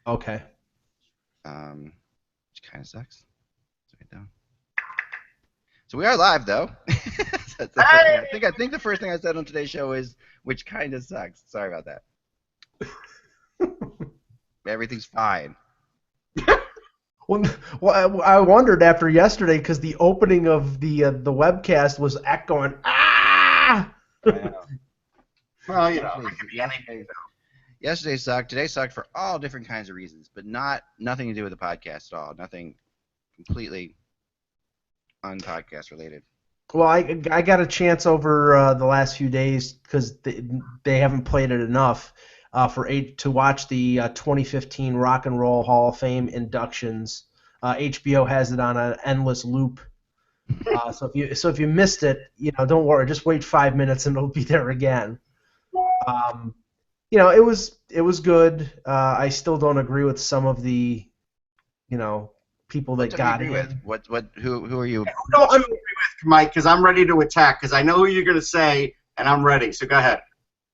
Okay. Which kind of sucks. It's right down. So we are live though. That's the first thing. I think the first thing I said on today's show is which kind of sucks. Sorry about that. Everything's fine. Well, I wondered after yesterday because the opening of the webcast was echoing. Ah! I know. Well, Yesterday sucked. Today sucked for all different kinds of reasons, but nothing to do with the podcast at all. Nothing completely unpodcast related. Well, I got a chance over the last few days because they haven't played it enough to watch the 2015 Rock and Roll Hall of Fame inductions. HBO has it on an endless loop. So if you missed it, don't worry. Just wait 5 minutes and it'll be there again. It was good. I still don't agree with some of the, people that got agree in. with? Who are you? Who don't you agree with, Mike? Because I'm ready to attack. Because I know who you're going to say, and I'm ready. So go ahead.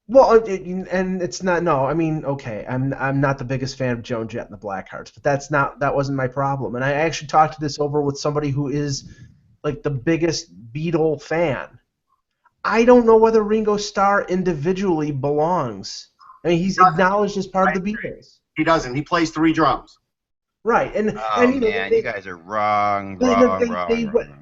Well, and it's not. No, I mean, okay, I'm not the biggest fan of Joan Jett and the Blackhearts, but that wasn't my problem. And I actually talked this over with somebody who is like the biggest Beatle fan. I don't know whether Ringo Starr individually belongs. I mean, he's acknowledged as part of the Beatles. He doesn't. He plays 3 drums. Right, and Man, you guys are wrong.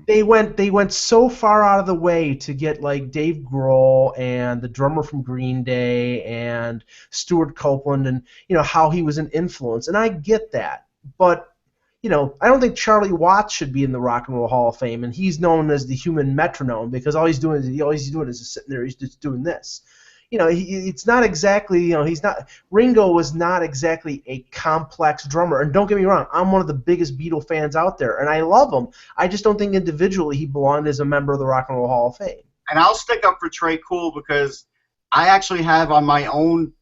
They went so far out of the way to get like Dave Grohl and the drummer from Green Day and Stuart Copeland and how he was an influence, and I get that, but I don't think Charlie Watts should be in the Rock and Roll Hall of Fame, and he's known as the human metronome because all he's doing is just sitting there, he's just doing this. It's not exactly, Ringo was not exactly a complex drummer. And don't get me wrong, I'm one of the biggest Beatle fans out there, and I love him. I just don't think individually he belonged as a member of the Rock and Roll Hall of Fame. And I'll stick up for Trey Cool because I actually have on my own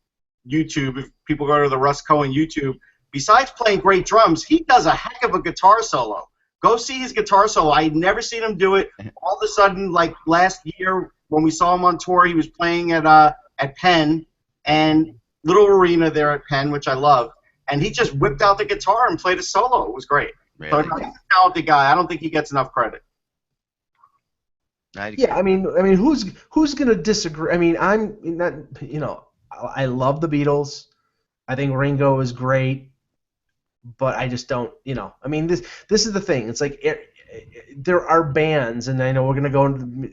YouTube, if people go to the Russ Cohen YouTube, besides playing great drums, he does a heck of a guitar solo. Go see his guitar solo. I'd never seen him do it. All of a sudden, like last year when we saw him on tour, he was playing at Penn and little arena there at Penn, which I love. And he just whipped out the guitar and played a solo. It was great. Really? So he's a talented guy. I don't think he gets enough credit. Yeah, I mean, who's gonna disagree? I mean, I'm not. I love the Beatles. I think Ringo is great. But I just don't, I mean, this is the thing. It's like there are bands, and I know we're gonna go into,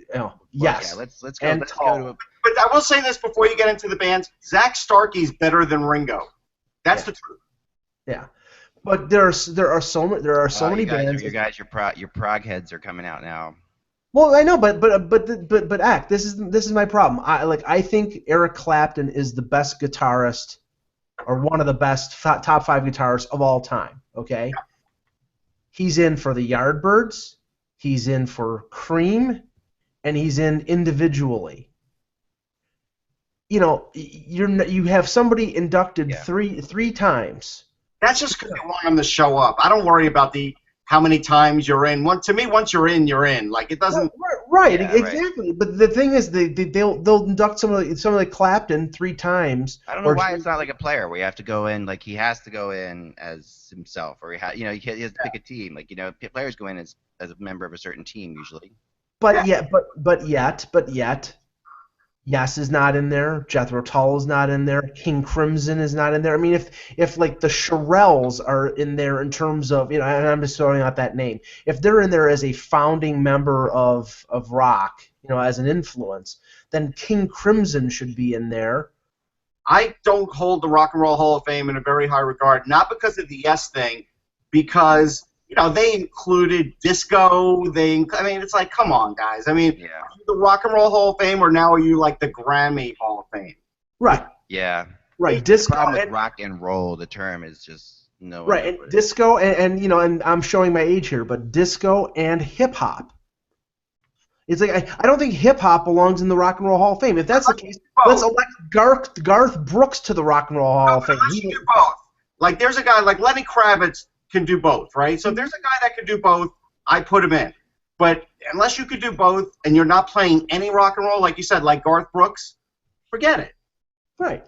yes. Yeah, let's go. Let's go to But I will say this before you get into the bands: Zach Starkey's better than Ringo. That's the truth. Yeah, but there are so many bands. Your prog heads are coming out now. Well, I know, but act. This is my problem. I think Eric Clapton is the best guitarist, or one of the best top 5 guitarists of all time, okay? He's in for the Yardbirds, he's in for Cream, and he's in individually. You have somebody inducted three times. That's just because they want them to show up. I don't worry about how many times you're in. To me, once you're in, you're in. Like, it doesn't. Right, exactly. Right. But the thing is, they'll induct some of the Clapton 3 times. I don't know why it's not like a player where you have to go in, like he has to go in as himself, or he has to pick a team. Like players go in as a member of a certain team usually. But yet, Yes is not in there. Jethro Tull is not in there. King Crimson is not in there. I mean, if like the Shirelles are in there in terms of, and I'm just throwing out that name, if they're in there as a founding member of rock, as an influence, then King Crimson should be in there. I don't hold the Rock and Roll Hall of Fame in a very high regard, not because of the Yes thing, because they included disco. It's like, come on, guys. I mean, are you the Rock and Roll Hall of Fame, or now are you like the Grammy Hall of Fame? Right. Yeah. Right. Disco. The problem with rock and roll, the term is just no. Right. And disco, and I'm showing my age here, but disco and hip hop. It's like I don't think hip hop belongs in the Rock and Roll Hall of Fame. If that's the case, let's elect Garth Brooks to the Rock and Roll Hall of Fame. He can do both. Like there's a guy like Lenny Kravitz can do both, right? So if there's a guy that can do both, I put him in. But unless you could do both and you're not playing any rock and roll, like you said, like Garth Brooks, forget it. Right.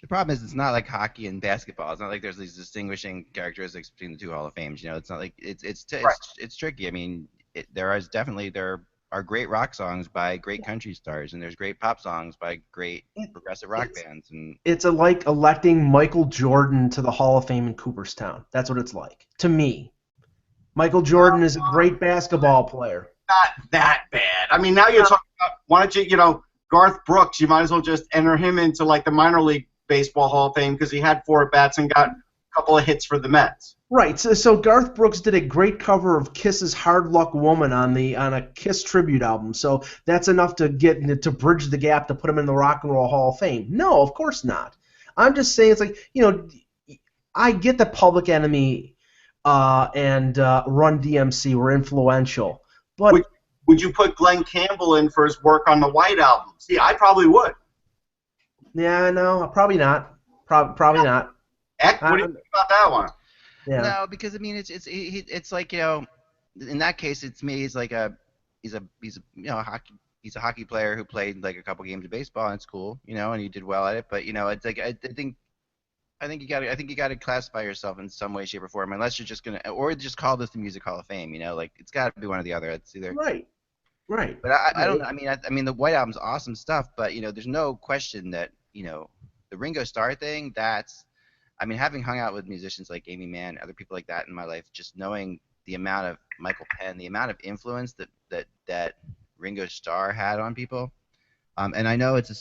The problem is it's not like hockey and basketball. It's not like there's these distinguishing characteristics between the two Hall of Fames. You know, it's not like it's tricky. I mean, there are great rock songs by great country stars, and there's great pop songs by great progressive rock bands. And it's like electing Michael Jordan to the Hall of Fame in Cooperstown. That's what it's like to me. Michael Jordan is a great basketball player. Not that bad. I mean, now you're talking about, why don't you, Garth Brooks, you might as well just enter him into like the minor league baseball Hall of Fame because he had 4 at-bats and got a couple of hits for the Mets. Right. So Garth Brooks did a great cover of Kiss's "Hard Luck Woman" on a Kiss tribute album. So that's enough to bridge the gap to put him in the Rock and Roll Hall of Fame. No, of course not. I'm just saying it's like, I get that Public Enemy and Run DMC were influential, but would you put Glenn Campbell in for his work on the White Album? See, I probably would. Yeah, no, probably not. Probably not. Eck, what do you think about that one? Yeah. No, because I mean it's like, in that case it's me. He's like he's a hockey player who played like a couple games of baseball, and it's cool, and he did well at it. But it's like I think you got to classify yourself in some way, shape, or form, unless you're just gonna, or just call this the Music Hall of Fame. Like it's got to be one or the other. It's either right. But I don't. I mean the White Album's awesome stuff, but there's no question that the Ringo Starr thing. Having hung out with musicians like Amy Mann, other people like that in my life, just knowing the amount of Michael Penn, the amount of influence that Ringo Starr had on people. And I know it's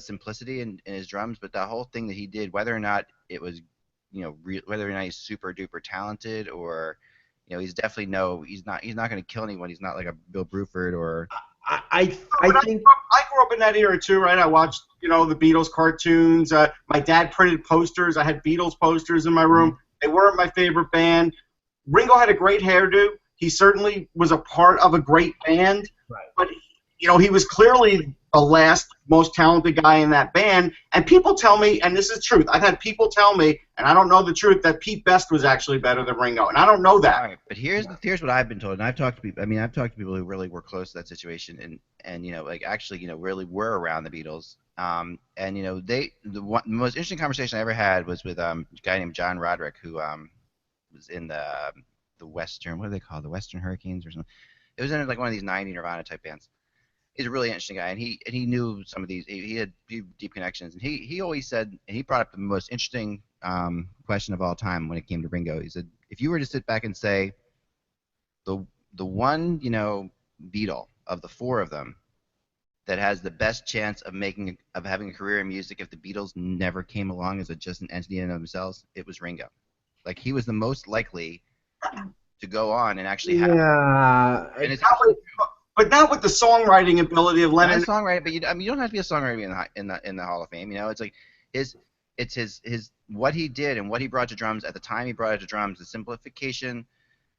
simplicity in his drums, but the whole thing that he did, whether or not it was, whether or not he's super duper talented, or, he's definitely he's not going to kill anyone. He's not like a Bill Bruford or. I think I grew up in that era too, right? I watched, the Beatles cartoons. My dad printed posters. I had Beatles posters in my room. They weren't my favorite band. Ringo had a great hairdo. He certainly was a part of a great band, but he was clearly the last most talented guy in that band. And people tell me, and this is truth, I've had people tell me, and I don't know the truth, that Pete Best was actually better than Ringo, and I don't know that. All right, but here's what I've been told, and I've talked to people. I've talked to people who really were close to that situation, and actually really were around the Beatles. And the most interesting conversation I ever had was with a guy named John Roderick, who was in the Western, what do they call it, the Western Hurricanes or something. It was in like one of these 90 Nirvana type bands. He's a really interesting guy, and he knew some of these. He had deep connections, and he always said, and he brought up the most interesting question of all time when it came to Ringo. He said, if you were to sit back and say, the one Beatle of the 4 of them that has the best chance of having a career in music if the Beatles never came along as just an entity in themselves, it was Ringo. Like he was the most likely to go on and actually have. Yeah. And it's but not with the songwriting ability of Lennon. Not a songwriter, but you don't have to be a songwriter in the Hall of Fame. It's like his what he did and what he brought to drums at the time he brought it to drums, the simplification,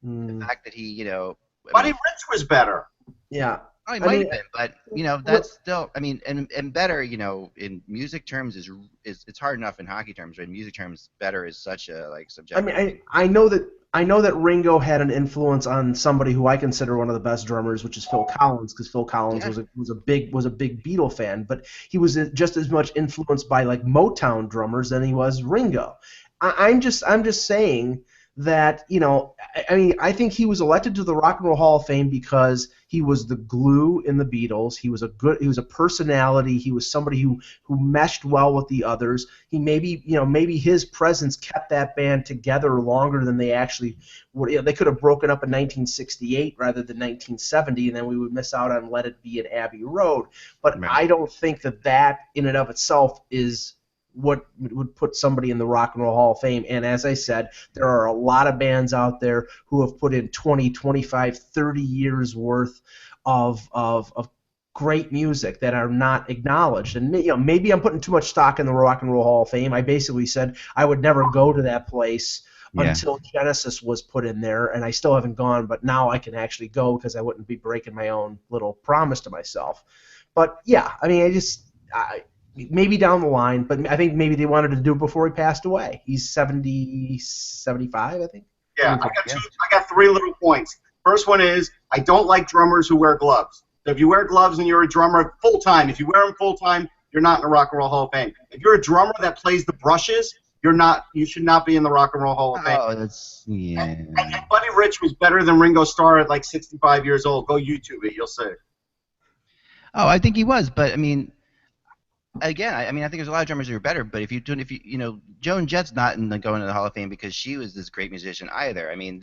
the fact that he Buddy Rich was better. Yeah. Oh, he might have been, but that's still. And better, in music terms is it's hard enough in hockey terms, but in music terms, better is such a subjective. I know that Ringo had an influence on somebody who I consider one of the best drummers, which is Phil Collins, because Phil Collins was a big Beatle fan, but he was just as much influenced by like Motown drummers than he was Ringo. I'm just saying that I think he was elected to the Rock and Roll Hall of Fame because he was the glue in the Beatles. He was a personality. He was somebody who meshed well with the others. He maybe his presence kept that band together longer than they actually would. They could have broken up in 1968 rather than 1970, and then we would miss out on Let It Be and Abbey Road. But Right. I don't think that in and of itself is what would put somebody in the Rock and Roll Hall of Fame. And as I said, there are a lot of bands out there who have put in 20, 25, 30 years worth of great music that are not acknowledged. And maybe I'm putting too much stock in the Rock and Roll Hall of Fame. I basically said I would never go to that place until Genesis was put in there, and I still haven't gone, but now I can actually go because I wouldn't be breaking my own little promise to myself. But yeah, maybe down the line, but I think maybe they wanted to do it before he passed away. He's 75, I think. Yeah, I got 3 little points. First one is I don't like drummers who wear gloves. So if you wear gloves and you're a drummer full-time, if you wear them full-time, you're not in the Rock and Roll Hall of Fame. If you're a drummer that plays the brushes, you're not. You should not be in the Rock and Roll Hall of Fame. Oh, that's yeah. And Buddy Rich was better than Ringo Starr at like 65 years old. Go YouTube it, you'll see. Oh, I think he was, but I mean, again, I mean, I think there's a lot of drummers who are better. But if you Joan Jett's not going to the Hall of Fame because she was this great musician either. I mean,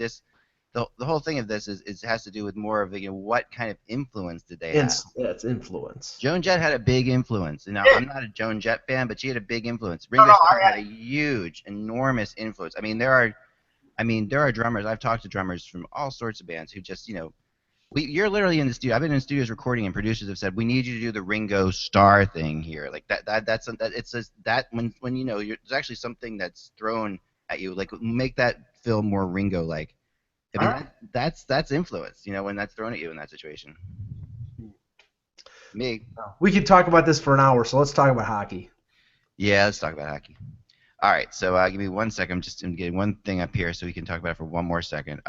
the whole thing of this is has to do with more of what kind of influence did they have? Yeah, it's influence. Joan Jett had a big influence. Now, I'm not a Joan Jett fan, but she had a big influence. Ringo Starr had a huge, enormous influence. I mean, there are drummers. I've talked to drummers from all sorts of bands who just, you're literally in the studio. I've been in studios recording, and producers have said, we need you to do the Ringo Starr thing here. Like it's just that when there's actually something that's thrown at you, like make that feel more Ringo-like. I mean, that's influence, when that's thrown at you in that situation. Me. We could talk about this for an hour, so let's talk about hockey. Yeah, let's talk about hockey. All right, so give me 1 second. I'm just getting one thing up here so we can talk about it for one more second.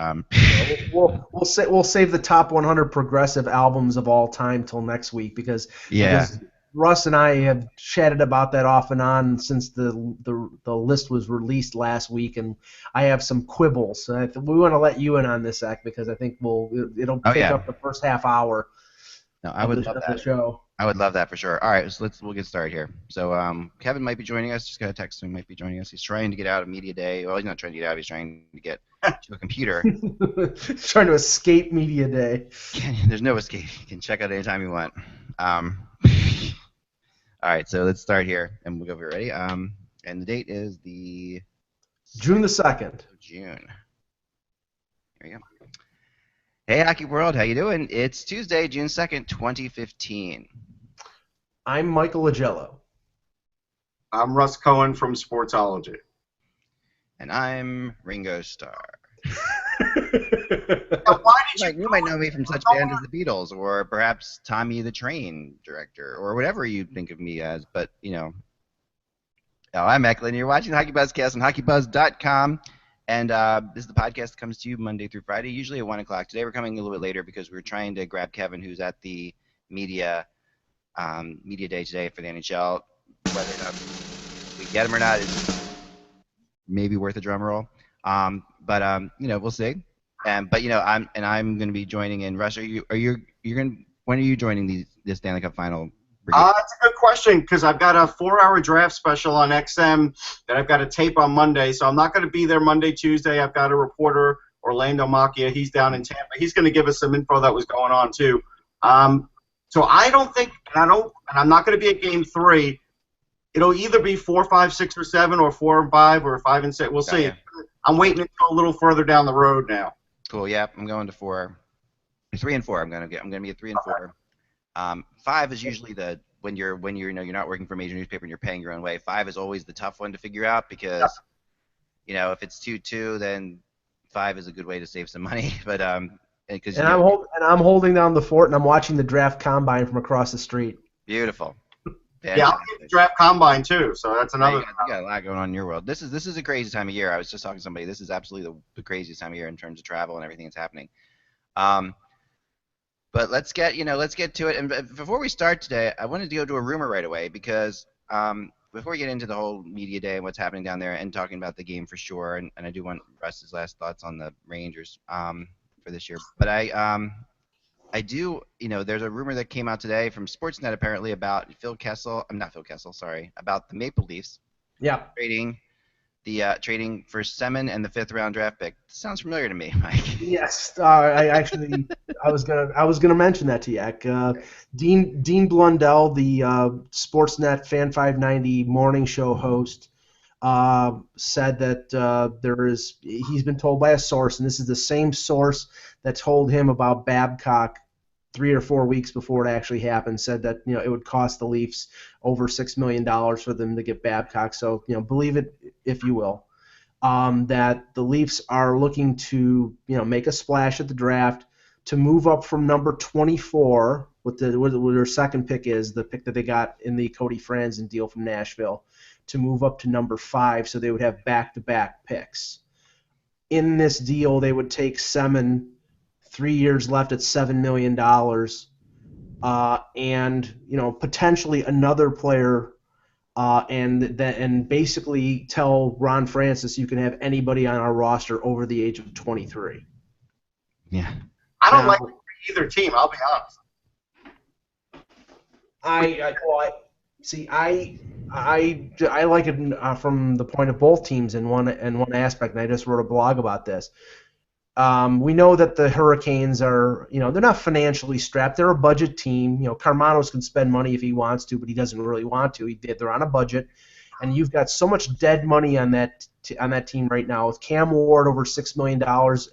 We'll save the top 100 progressive albums of all time till next week because Russ and I have chatted about that off and on since the list was released last week, and I have some quibbles. So we want to let you in on this, Zach, because I think it'll take up the first half hour. No, I would love that. The show. I would love that for sure. All right, so we'll get started here. So Kevin might be joining us. Just got a text him. He might be joining us. He's trying to get out of Media Day. Well, he's not trying to get out. He's trying to get to a computer. Trying to escape Media Day. There's no escape. You can check out anytime you want. All right, so let's start here, and we'll go over ready. And the date is the June the 2nd. June. Here we go. Hey, Hockey World, how you doing? It's Tuesday, June 2nd, 2015. I'm Michael Agello. I'm Russ Cohen from Sportsology. And I'm Ringo Starr. Now, why did you might know me from such bands as the Beatles, or perhaps Tommy the Train director, or whatever you think of me as. But Oh, I'm Eklund. You're watching the HockeyBuzzCast on HockeyBuzz.com. And this is the podcast that comes to you Monday through Friday, usually at 1 o'clock. Today we're coming a little bit later because we're trying to grab Kevin, who's at the media day today for the NHL. Whether or not we get him or not is maybe worth a drum roll. But we'll see. I'm going to be joining in. Russ, when are you joining the Stanley Cup Final? That's a good question because I've got a 4-hour draft special on XM that I've got to tape on Monday, so I'm not going to be there Monday, Tuesday. I've got a reporter, Orlando Macchia. He's down in Tampa. He's going to give us some info that was going on too. So I don't think, and I'm not going to be at Game 3. It'll either be 4, 5, 6, or 7, or 4 and 5, or 5 and 6. We'll see. Yeah. I'm waiting until a little further down the road now. Cool. Yeah, I'm going to 4. 3 and 4. I'm going to be at 3 and 4. 5 is usually when you're not working for a major newspaper and you're paying your own way. 5 is always the tough one to figure out because if it's 2-2, then 5 is a good way to save some money. But I'm holding down the fort and I'm watching the draft combine from across the street. Beautiful. Yeah, I'll get the draft combine too. So that's another. You got a lot going on in your world. This is a crazy time of year. I was just talking to somebody. This is absolutely the craziest time of year in terms of travel and everything that's happening. But let's get to it. And before we start today, I wanted to go to a rumor right away because before we get into the whole media day and what's happening down there and talking about the game for sure, and I do want Russ's last thoughts on the Rangers for this year. But I do, there's a rumor that came out today from Sportsnet apparently about about the Maple Leafs. Yeah. Trading for Semin and the 5th round draft pick. Sounds familiar to me, Mike. Yes, I was gonna mention that to you. Dean Blundell, the Sportsnet Fan 590 morning show host, said that he's been told by a source, and this is the same source that told him about Babcock 3 or 4 weeks before it actually happened, said that it would cost the Leafs over $6 million for them to get Babcock. So believe it if you will, that the Leafs are looking to make a splash at the draft to move up from number 24, what their second pick is, the pick that they got in the Cody Franzen deal from Nashville, to move up to number 5, so they would have back-to-back picks. In this deal, they would take Semin, 3 years left at $7 million, and potentially another player, and basically tell Ron Francis you can have anybody on our roster over the age of 23. Yeah. I don't Now, like it for either team. I'll be honest. I like it from the point of both teams in one aspect, and I just wrote a blog about this. We know that the Hurricanes are, they're not financially strapped. They're a budget team. Carmanos can spend money if he wants to, but he doesn't really want to. They're on a budget, and you've got so much dead money on that team right now with Cam Ward over $6 million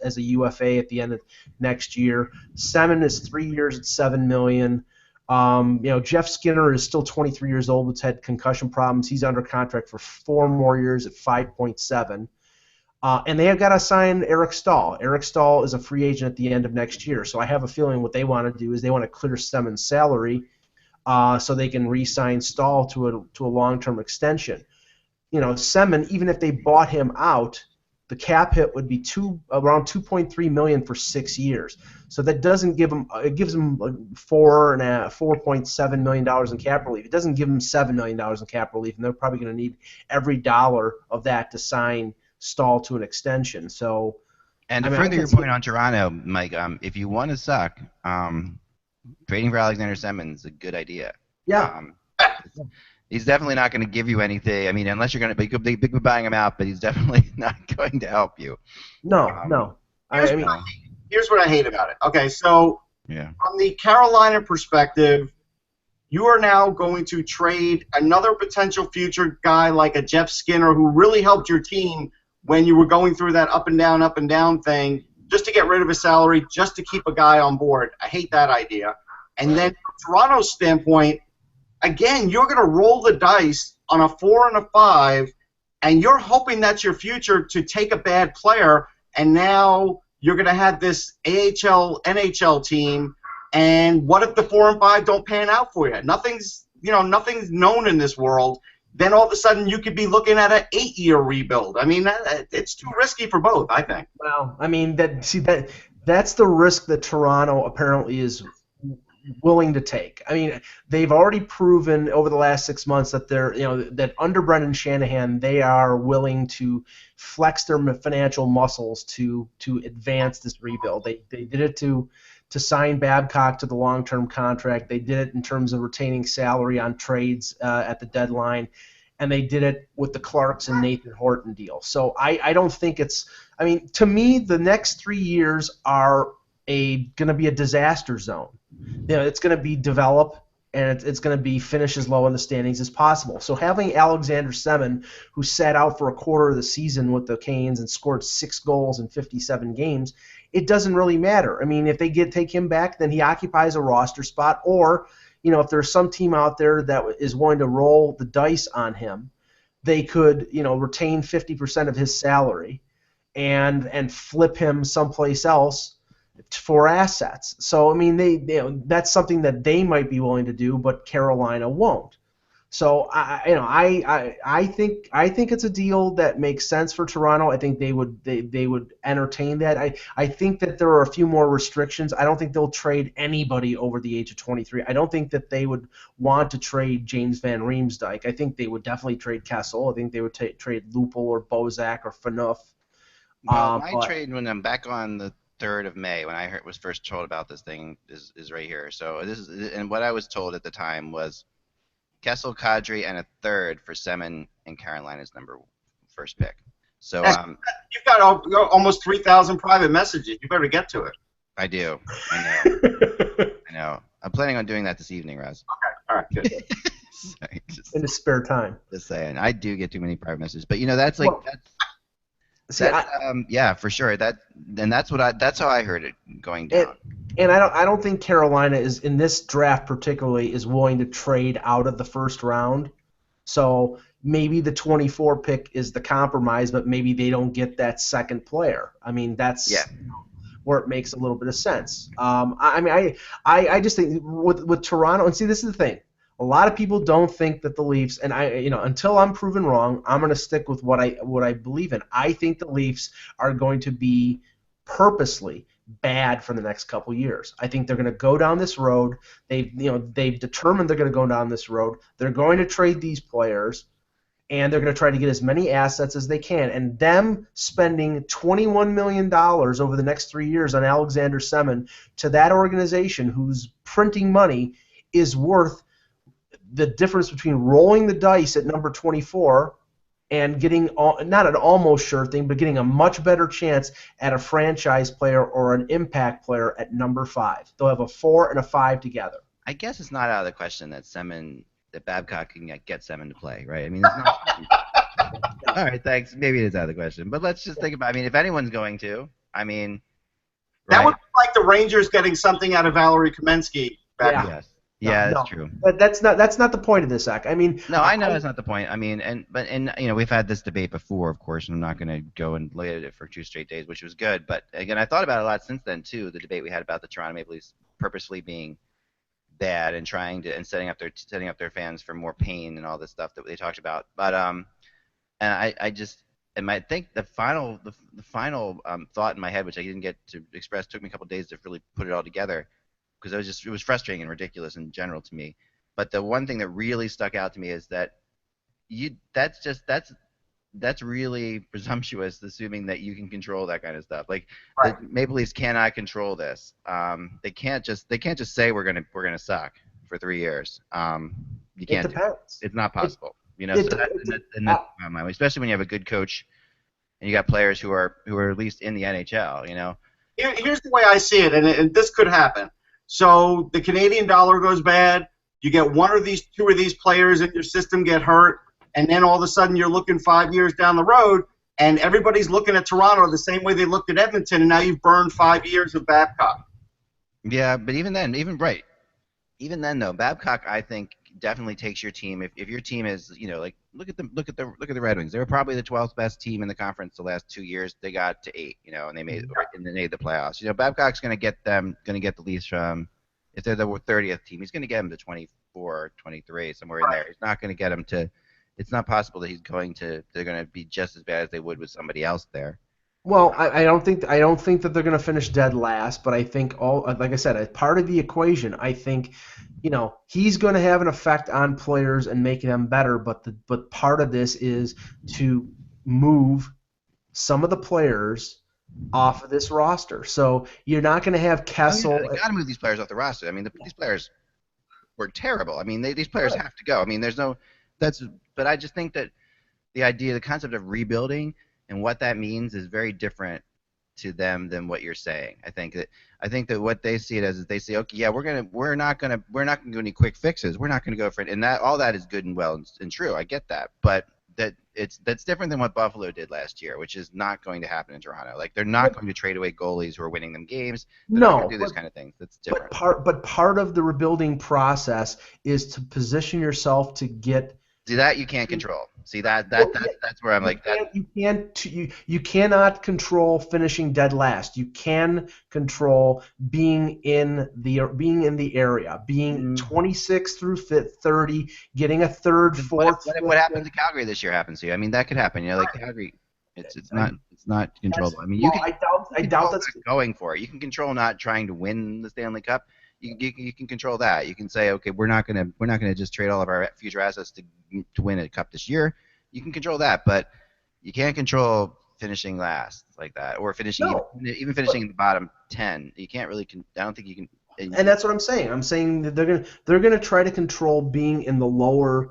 as a UFA at the end of next year. Semin is 3 years at $7 million. Jeff Skinner is still 23 years old, but had concussion problems. He's under contract for 4 more years at 5.7. And they have got to sign Eric Stahl. Eric Stahl is a free agent at the end of next year. So I have a feeling what they want to do is they want to clear Semin's salary so they can re-sign Stahl to a long-term extension. Semin, even if they bought him out, the cap hit would be around $2.3 million for 6 years. So that doesn't give him. It gives him $4.7 million in cap relief. It doesn't give him $7 million in cap relief, and they're probably going to need every dollar of that to sign Stahl to an extension. So, and to further your point on Toronto, Mike, if you want to suck, trading for Alexander Semin is a good idea. Yeah. He's definitely not going to give you anything. I mean, unless you're going to be buying him out, but he's definitely not going to help you. No. Here's what I hate about it. Okay, so from the Carolina perspective, you are now going to trade another potential future guy like a Jeff Skinner who really helped your team when you were going through that up and down thing, just to get rid of his salary, just to keep a guy on board. I hate that idea. And then from Toronto's standpoint, again, you're going to roll the dice on a 4 and a 5, and you're hoping that's your future to take a bad player, and now you're going to have this AHL, NHL team, and what if the 4 and 5 don't pan out for you? Nothing's known in this world. Then all of a sudden you could be looking at an 8-year rebuild. I mean, it's too risky for both, I think. Well, I mean, that's the risk that Toronto apparently is willing to take. I mean, they've already proven over the last 6 months that that under Brendan Shanahan they are willing to flex their financial muscles to advance this rebuild. They did it to sign Babcock to the long-term contract. They did it in terms of retaining salary on trades at the deadline, and they did it with the Clarks and Nathan Horton deal. So I don't think I mean, to me, the next 3 years are going to be a disaster zone. It's going to be develop, and it's going to be finish as low in the standings as possible. So having Alexander Semin, who sat out for a quarter of the season with the Canes and scored 6 goals in 57 games, it doesn't really matter. I mean, if they take him back, then he occupies a roster spot, or if there's some team out there that is willing to roll the dice on him, they could retain 50% of his salary and flip him someplace else for assets. So I mean, that's something that they might be willing to do, but Carolina won't. So I think it's a deal that makes sense for Toronto. I think they would entertain that. I think that there are a few more restrictions. I don't think they'll trade anybody over the age of 23. I don't think that they would want to trade James Van Riemsdyk. I think they would definitely trade Kessel. I think they would trade Lupul or Bozak or Phaneuf. Well, my trade when I'm back on the 3rd of May, when I was first told about this thing, is right here. So and what I was told at the time was Kessel, Kadri, and a 3rd for Semin and Carolina's first pick. So you've got almost 3,000 private messages. You better get to it. I do. I know. I'm planning on doing that this evening, Raz. Okay. All right. Good. Sorry, in his spare time. Just saying, I do get too many private messages, but that's like yeah, for sure. That's how I heard it going down. And I don't think Carolina is in this draft particularly is willing to trade out of the first round. So maybe the 24 pick is the compromise, but maybe they don't get that second player. I mean, that's where it makes a little bit of sense. I just think with Toronto, and see, this is the thing. A lot of people don't think that the Leafs, and until I'm proven wrong, I'm going to stick with what I believe in. I think the Leafs are going to be purposely bad for the next couple years. I think they're going to go down this road. They've determined they're going to go down this road. They're going to trade these players, and they're going to try to get as many assets as they can. And them spending $21 million over the next 3 years on Alexander Semin to that organization who's printing money is worth the difference between rolling the dice at number 24 and getting not an almost sure thing, but getting a much better chance at a franchise player or an impact player at number 5. They'll have a 4 and a 5 together. I guess it's not out of the question that Babcock can get Semin to play, right? I mean, it's not. All right, thanks. Maybe it is out of the question, but let's just think about. I mean, if anyone's going to, I mean, that right? would be like the Rangers getting something out of Valerie Kaminsky back then. Yes. Yeah, that's true. But that's not the point of this, Zach. I mean, no, I know that's not the point. I mean, we've had this debate before, of course, and I'm not going to go and lay at it for 2 straight days, which was good. But again, I thought about it a lot since then too. The debate we had about the Toronto Maple Leafs purposely being bad and setting up their fans for more pain and all this stuff that they talked about. But and I think the final thought in my head, which I didn't get to express, took me a couple of days to really put it all together. Because it was frustrating and ridiculous in general to me. But the one thing that really stuck out to me is that that's really presumptuous, assuming that you can control that kind of stuff. Like the Maple Leafs cannot control this. They can't just say we're gonna suck for 3 years. You can't. It depends. It's not possible. That's especially when you have a good coach and you got players who are at least in the NHL. Here's the way I see it, and this could happen. So the Canadian dollar goes bad. You get two of these players in your system get hurt, and then all of a sudden you're looking 5 years down the road, and everybody's looking at Toronto the same way they looked at Edmonton, and now you've burned 5 years of Babcock. Yeah, but even then, though, Babcock, I think, definitely takes your team. If your team is, look at the Red Wings. They were probably the 12th best team in the conference the last 2 years. They got to 8, and they made the playoffs. Babcock's going to get the Leafs from, if they're the 30th team, he's going to get them to 24, 23, somewhere in there. He's not going to get them to. It's not possible that they're going to be just as bad as they would with somebody else there. Well, I don't think that they're going to finish dead last, but I think like I said, as part of the equation, I think, he's going to have an effect on players and make them better. But part of this is to move some of the players off of this roster. So you're not going to have Kessel. They got to move these players off the roster. I mean, these players were terrible. I mean, these players have to go. I mean, but I just think that the concept of rebuilding and what that means is very different to them than what you're saying. I think that what they see it as is they say, okay, yeah, we're not gonna do any quick fixes. We're not gonna go for it, and all that is good and well and true. I get that, but that's different than what Buffalo did last year, which is not going to happen in Toronto. Like they're not going to trade away goalies who are winning them games. They're not going to do this kind of thing. That's different. But part of the rebuilding process is to position yourself to get. See, that you can't control. See, that's where I'm like that. You cannot control finishing dead last. You can control being in the area, being 26 through 30, getting a third, fourth. What happened to Calgary this year happens to you? I mean, that could happen. Like Calgary, it's not controllable. I mean, I doubt that's going for it. You can control not trying to win the Stanley Cup. You can control that. You can say, okay, we're not gonna just trade all of our future assets to win a cup this year. You can control that, but you can't control finishing last like that, or even finishing in the bottom 10. You can't really. I don't think you can. And that's what I'm saying. I'm saying that they're gonna try to control being in the lower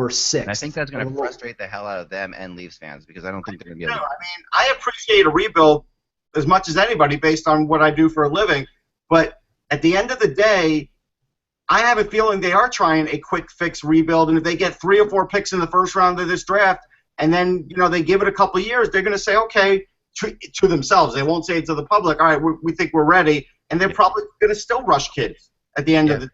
6. And I think that's gonna frustrate the hell out of them and Leafs fans because I don't think they're gonna be able to. I mean, I appreciate a rebuild as much as anybody based on what I do for a living, but at the end of the day, I have a feeling they are trying a quick fix rebuild, and if they get 3 or 4 picks in the first round of this draft, and then they give it a couple of years, they're going to say, okay, to themselves. They won't say it to the public. All right, we think we're ready, and they're probably going to still rush kids at the end of the.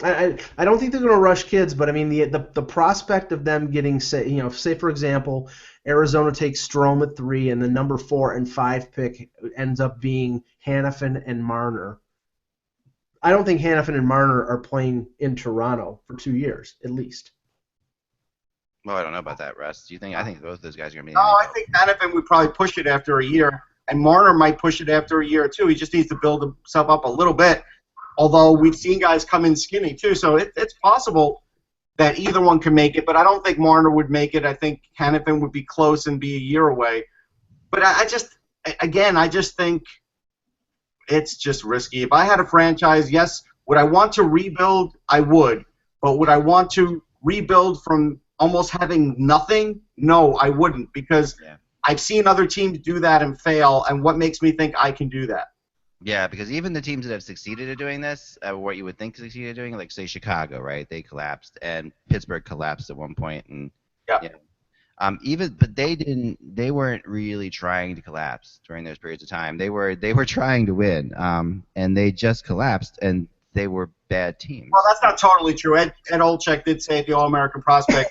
I don't think they're going to rush kids, but I mean the prospect of them getting say for example, Arizona takes Strome at 3, and the number 4 and 5 pick ends up being Hanifin and Marner. I don't think Hanifin and Marner are playing in Toronto for 2 years, at least. Well, I don't know about that, Russ. Do you think? I think both those guys are going to be. No, I think Hanifin would probably push it after a year. and Marner might push it after a year or two. He just needs to build himself up a little bit. Although we've seen guys come in skinny too, so it's possible that either one can make it. But I don't think Marner would make it. I think Hannafin would be close and be a year away. But I just think it's just risky. If I had a franchise, yes, would I want to rebuild? I would. But would I want to rebuild from almost having nothing? No, I wouldn't, because I've seen other teams do that and fail, and what makes me think I can do that? Yeah, because even the teams that have succeeded at doing this, what you would think succeeded at doing, like say Chicago, right? They collapsed, and Pittsburgh collapsed at one point, and but they weren't really trying to collapse during those periods of time. They were trying to win, and they just collapsed, and they were bad teams. Well, that's not totally true. Ed Olczyk did say at the All-American Prospect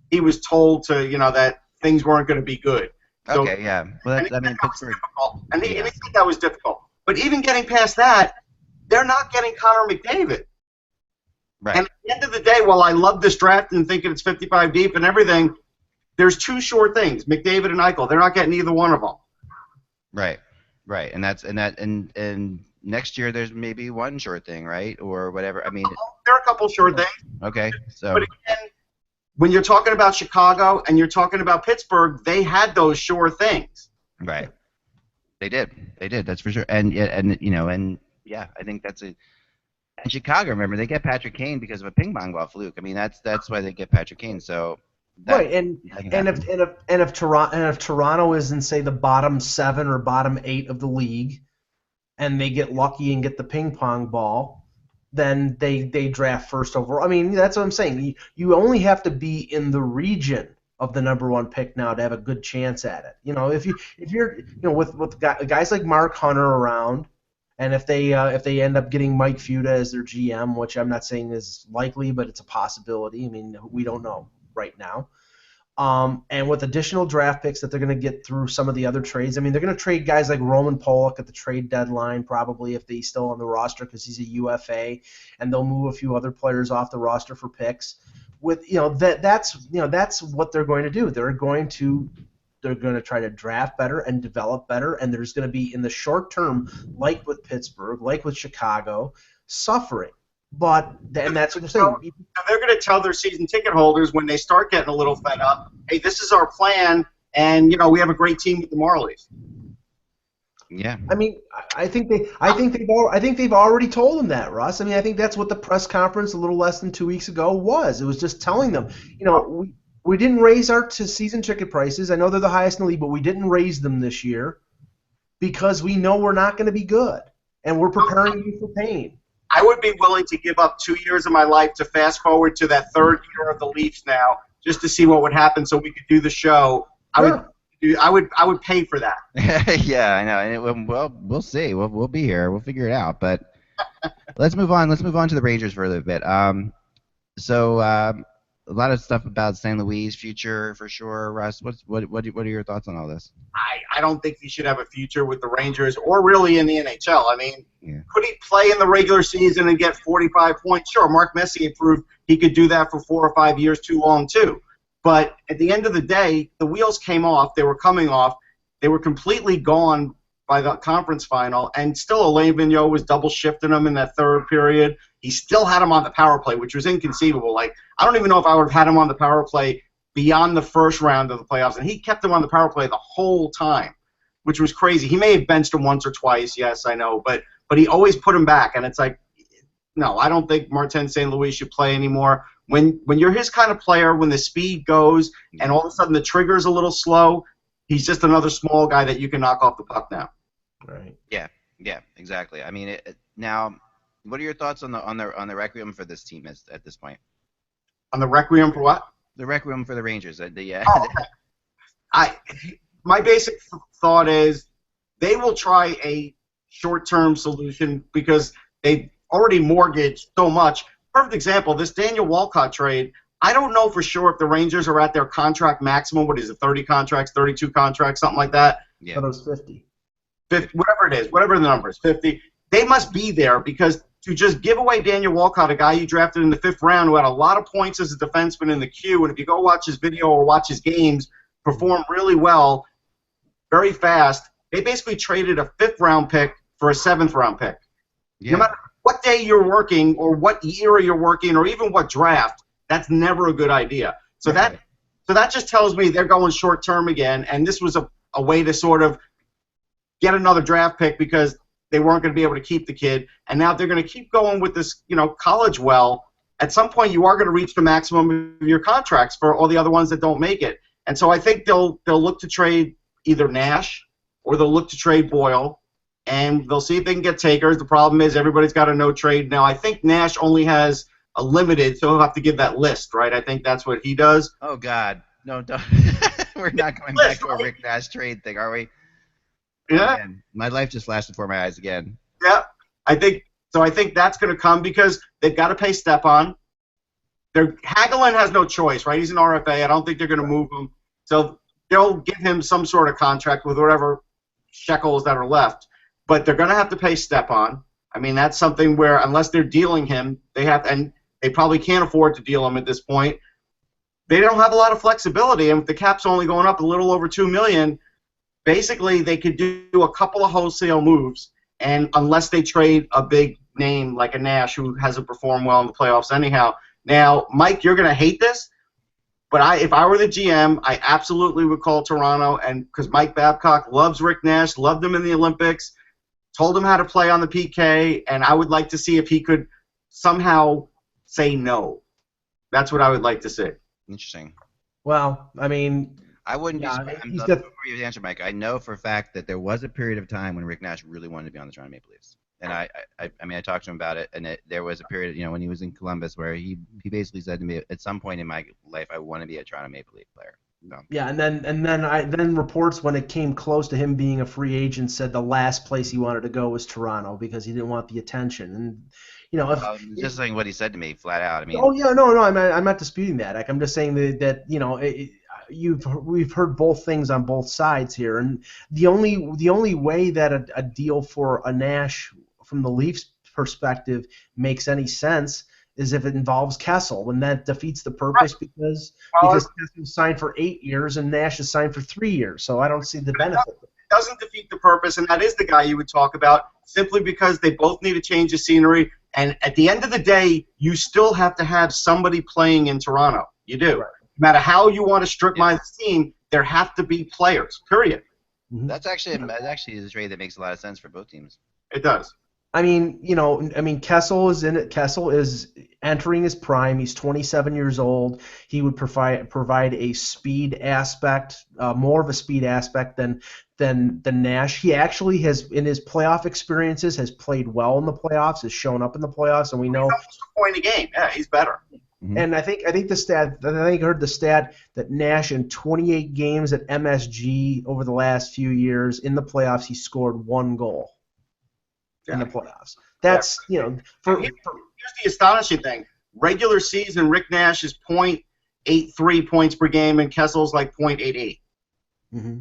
he was told to that things weren't going to be good. So, okay, yeah. Well, Pittsburgh. And he said that was difficult. But even getting past that, they're not getting Connor McDavid. Right. And at the end of the day, while I love this draft and thinking it's 55 deep and everything, there's two sure things: McDavid and Eichel. They're not getting either one of them. Right. And next year there's maybe one sure thing, right, or whatever. I mean, there are a couple sure things. Okay. So. But again, when you're talking about Chicago and you're talking about Pittsburgh, they had those sure things. Right. They did. That's for sure. And I think that's a. And Chicago, remember, they get Patrick Kane because of a ping pong ball fluke. I mean, that's why they get Patrick Kane. So. Right, and if Toronto is in, say, the bottom 7 or bottom 8 of the league, and they get lucky and get the ping pong ball, then they draft first overall. I mean, that's what I'm saying. You only have to be in the region of the number 1 pick now to have a good chance at it. If you're with guys like Mark Hunter around, and if they end up getting Mike Futa as their GM, which I'm not saying is likely, but it's a possibility. I mean, we don't know right now. And with additional draft picks that they're going to get through some of the other trades. I mean, they're going to trade guys like Roman Polak at the trade deadline probably if he's still on the roster because he's a UFA, and they'll move a few other players off the roster for picks. That's what they're going to do. They're going to try to draft better and develop better, and there's going to be in the short term, like with Pittsburgh, like with Chicago, suffering. And that's what they're saying. They're going to tell their season ticket holders when they start getting a little fed up, hey, this is our plan, and we have a great team with the Marlies. Yeah. I mean, I think they've already told them that, Russ. I mean, I think that's what the press conference a little less than 2 weeks ago was. It was just telling them, we didn't raise our season ticket prices. I know they're the highest in the league, but we didn't raise them this year because we know we're not going to be good, and we're preparing you for pain. I would be willing to give up 2 years of my life to fast forward to that third year of the Leafs now, just to see what would happen, so we could do the show. Sure. I would pay for that. Yeah, I know. And we'll see. We'll be here. We'll figure it out. But let's move on. Let's move on to the Rangers for a little bit. A lot of stuff about St. Louis' future for sure. Russ, what are your thoughts on all this? I don't think he should have a future with the Rangers or really in the NHL. I mean, Could he play in the regular season and get 45 points? Sure, Mark Messier proved he could do that for 4 or 5 years too long too. But at the end of the day, the wheels came off. They were coming off. They were completely gone by the conference final, and still Alain Vigneault was double shifting them in that third period. He still had him on the power play, which was inconceivable. Like, I don't even know if I would have had him on the power play beyond the first round of the playoffs, and he kept him on the power play the whole time, which was crazy. He may have benched him once or twice, yes, I know, but he always put him back, and it's like, no, I don't think Martin St. Louis should play anymore. When you're his kind of player, when the speed goes and all of a sudden the trigger's a little slow, he's just another small guy that you can knock off the puck now. Right. Yeah, exactly. I mean, now, what are your thoughts on the requiem for this team at this point? On the requiem for what? The requiem for the Rangers. My basic thought is they will try a short-term solution because they've already mortgaged so much. Perfect example, this Daniel Walcott trade, I don't know for sure if the Rangers are at their contract maximum. What is it, 30 contracts, 32 contracts, something like that? Yeah. I thought it was 50. 50. Whatever it is, whatever the number is, 50. They must be there because to just give away Daniel Walcott, a guy you drafted in the 5th round who had a lot of points as a defenseman in the queue, and if you go watch his video or watch his games, perform really well, very fast, They basically traded a 5th-round pick for a 7th-round pick. Yeah. No matter what day you're working or what era you're working or even what draft, that's never a good idea. So that just tells me they're going short term again, and this was a way to sort of get another draft pick because they weren't going to be able to keep the kid, and now they're going to keep going with this, college well. At some point, you are going to reach the maximum of your contracts for all the other ones that don't make it, and so I think they'll look to trade either Nash or they'll look to trade Boyle, and they'll see if they can get takers. The problem is everybody's got a no trade now. I think Nash only has a limited, so he'll have to give that list, right? I think that's what he does. Oh God, no, don't. We're not going back to a Rick Nash trade thing, are we? Yeah. Oh, man. My life just flashed before my eyes again. Yeah, I think that's going to come because they've got to pay Stepan. Hagelin has no choice, right? He's an RFA. I don't think they're going to move him, so they'll give him some sort of contract with whatever shekels that are left. But they're going to have to pay Stepan. I mean, that's something where unless they're dealing him, they have, and they probably can't afford to deal him at this point. They don't have a lot of flexibility, and if the cap's only going up a little over $2 million, basically they could do a couple of wholesale moves, and unless they trade a big name like a Nash who hasn't performed well in the playoffs anyhow. Now, Mike, you're going to hate this, but if I were the GM, I absolutely would call Toronto, and because Mike Babcock loves Rick Nash, loved him in the Olympics, told him how to play on the PK, and I would like to see if he could somehow say no. That's what I would like to see. Interesting. Well, I mean, I wouldn't be surprised. Before you answer, Mike, I know for a fact that there was a period of time when Rick Nash really wanted to be on the Toronto Maple Leafs. And I mean, I talked to him about it, and there was a period, when he was in Columbus where he basically said to me, at some point in my life, I want to be a Toronto Maple Leaf player. So. Yeah, and then reports when it came close to him being a free agent said the last place he wanted to go was Toronto because he didn't want the attention. And just saying what he said to me flat out. I mean. Oh yeah, no, I'm not disputing that. Like, I'm just saying that we've heard both things on both sides here, and the only way that a deal for a Nash from the Leafs perspective makes any sense is if it involves Kessel, and that defeats the purpose because Kessel signed for 8 years and Nash is signed for 3 years. So I don't see the benefit. It doesn't defeat the purpose, and that is the guy you would talk about simply because they both need a change of scenery. And at the end of the day, you still have to have somebody playing in Toronto. You do. Right. No matter how you want to strip mine the team, there have to be players, period. Mm-hmm. That's actually a trade that makes a lot of sense for both teams. It does. I mean, Kessel is in it. Kessel is entering his prime. He's 27 years old. He would provide a speed aspect, more of a speed aspect than Nash. He actually has, in his playoff experiences, has played well in the playoffs, has shown up in the playoffs, and we know. He's almost a point a game. Yeah, he's better. Mm-hmm. And I think the stat. I think I heard the stat that Nash in 28 games at MSG over the last few years in the playoffs, he scored 1 goal. In the playoffs. That's, here's the astonishing thing. Regular season, Rick Nash is .83 points per game, and Kessel's like .88. Mm-hmm.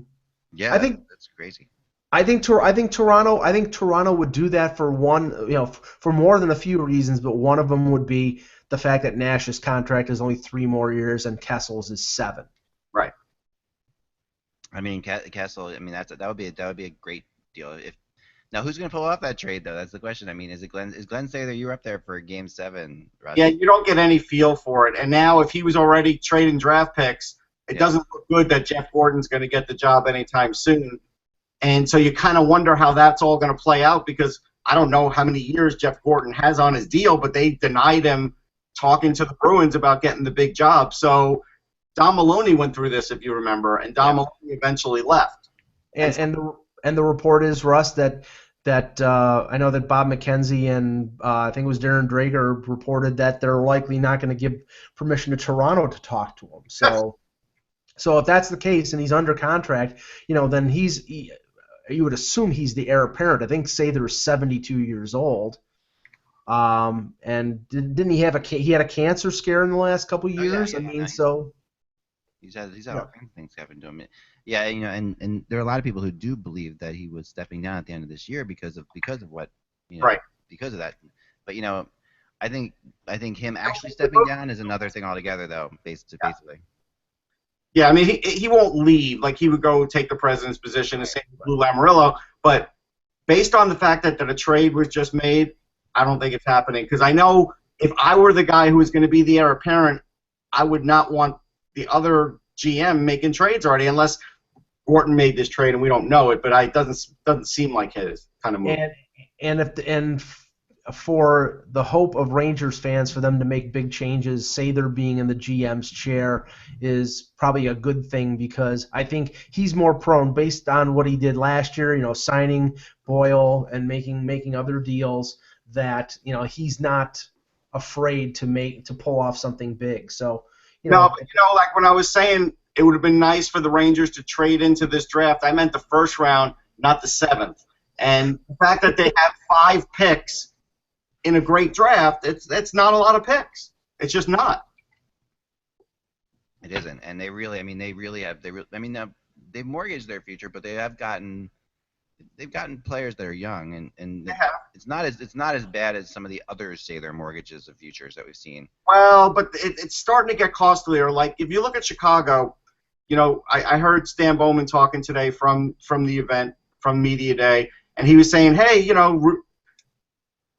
Yeah, I think that's crazy. I think Toronto would do that for for more than a few reasons, but one of them would be the fact that Nash's contract is only 3 more years and Kessel's is 7. Right. I mean, Kessel. I mean, that would be a great deal. Now, who's going to pull off that trade, though? That's the question. I mean, is Glenn Sather? You're up there for Game 7, Russ. Yeah, you don't get any feel for it. And now, if he was already trading draft picks, it doesn't look good that Jeff Gordon's going to get the job anytime soon. And so you kind of wonder how that's all going to play out because I don't know how many years Jeff Gordon has on his deal, but they denied him talking to the Bruins about getting the big job. So Don Maloney went through this, if you remember, and Don Maloney eventually left. And the report is, Russ, that I know that Bob McKenzie and I think it was Darren Drager reported that they're likely not going to give permission to Toronto to talk to him. So if that's the case and he's under contract, then you would assume he's the heir apparent. I think Sather is 72 years old. And didn't he had a cancer scare in the last couple of years? He's had all kinds of things happen to him. Yeah, and there are a lot of people who do believe that he was stepping down at the end of this year because of what, right. Because of that. But I think him actually stepping down is another thing altogether, though, basically. Yeah, I mean, he won't leave. Like, he would go take the president's position and say Lou Lamoriello. But based on the fact that a trade was just made, I don't think it's happening. Because I know if I were the guy who was going to be the heir apparent, I would not want the other GM making trades already, unless Gorton made this trade and we don't know it. But it doesn't seem like his kind of move. And for the hope of Rangers fans for them to make big changes, say they're being in the GM's chair, is probably a good thing, because I think he's more prone, based on what he did last year, signing Boyle and making other deals, that he's not afraid to pull off something big. So no, but like when I was saying it would have been nice for the Rangers to trade into this draft, I meant the first round, not the 7th. And the fact that they have 5 picks in a great draft, it's not a lot of picks. It's just not. It isn't, and they they've mortgaged their future, but they've gotten players that are young, and it's not as bad as some of the others say their mortgages of futures that we've seen. Well, but it's starting to get costlier. Like, if you look at Chicago, I heard Stan Bowman talking today from the event, from Media Day, and he was saying, hey,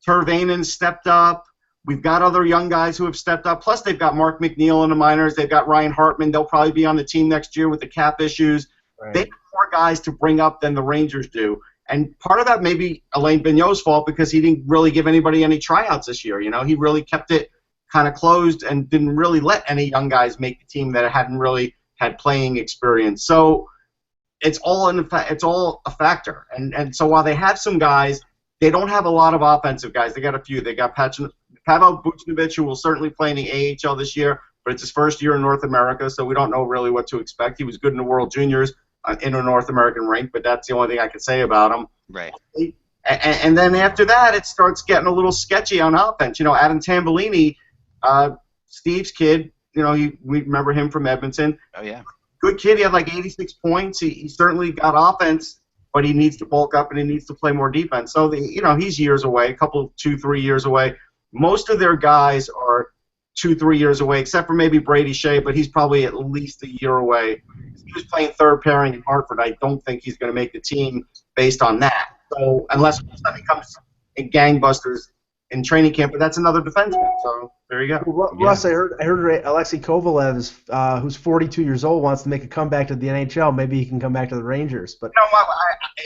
Tervainen stepped up. We've got other young guys who have stepped up. Plus, they've got Mark McNeil in the minors. They've got Ryan Hartman. They'll probably be on the team next year with the cap issues. Right. They have more guys to bring up than the Rangers do. And part of that may be Alain Vigneault's fault, because he didn't really give anybody any tryouts this year. He really kept it kind of closed and didn't really let any young guys make the team that hadn't really had playing experience. So it's all a factor. And so while they have some guys, they don't have a lot of offensive guys. They got a few. They got Pavel Buchnevich, who will certainly play in the AHL this year, but it's his first year in North America, so we don't know really what to expect. He was good in the World Juniors in a North American rink, but that's the only thing I can say about him. Right. And then after that, it starts getting a little sketchy on offense. Adam Tambellini, Steve's kid, we remember him from Edmonton. Oh, yeah. Good kid. He had like 86 points. He certainly got offense, but he needs to bulk up and he needs to play more defense. So, he's years away, 2-3 years away. Most of their guys are 2-3 years away, except for maybe Brady Shea, but he's probably at least a year away. He was playing third pairing in Hartford. I don't think he's going to make the team based on that. So unless something comes in gangbusters in training camp, but that's another defenseman. So there you go. Russ, I heard Alexei Kovalev, who's 42 years old, wants to make a comeback to the NHL. Maybe he can come back to the Rangers. But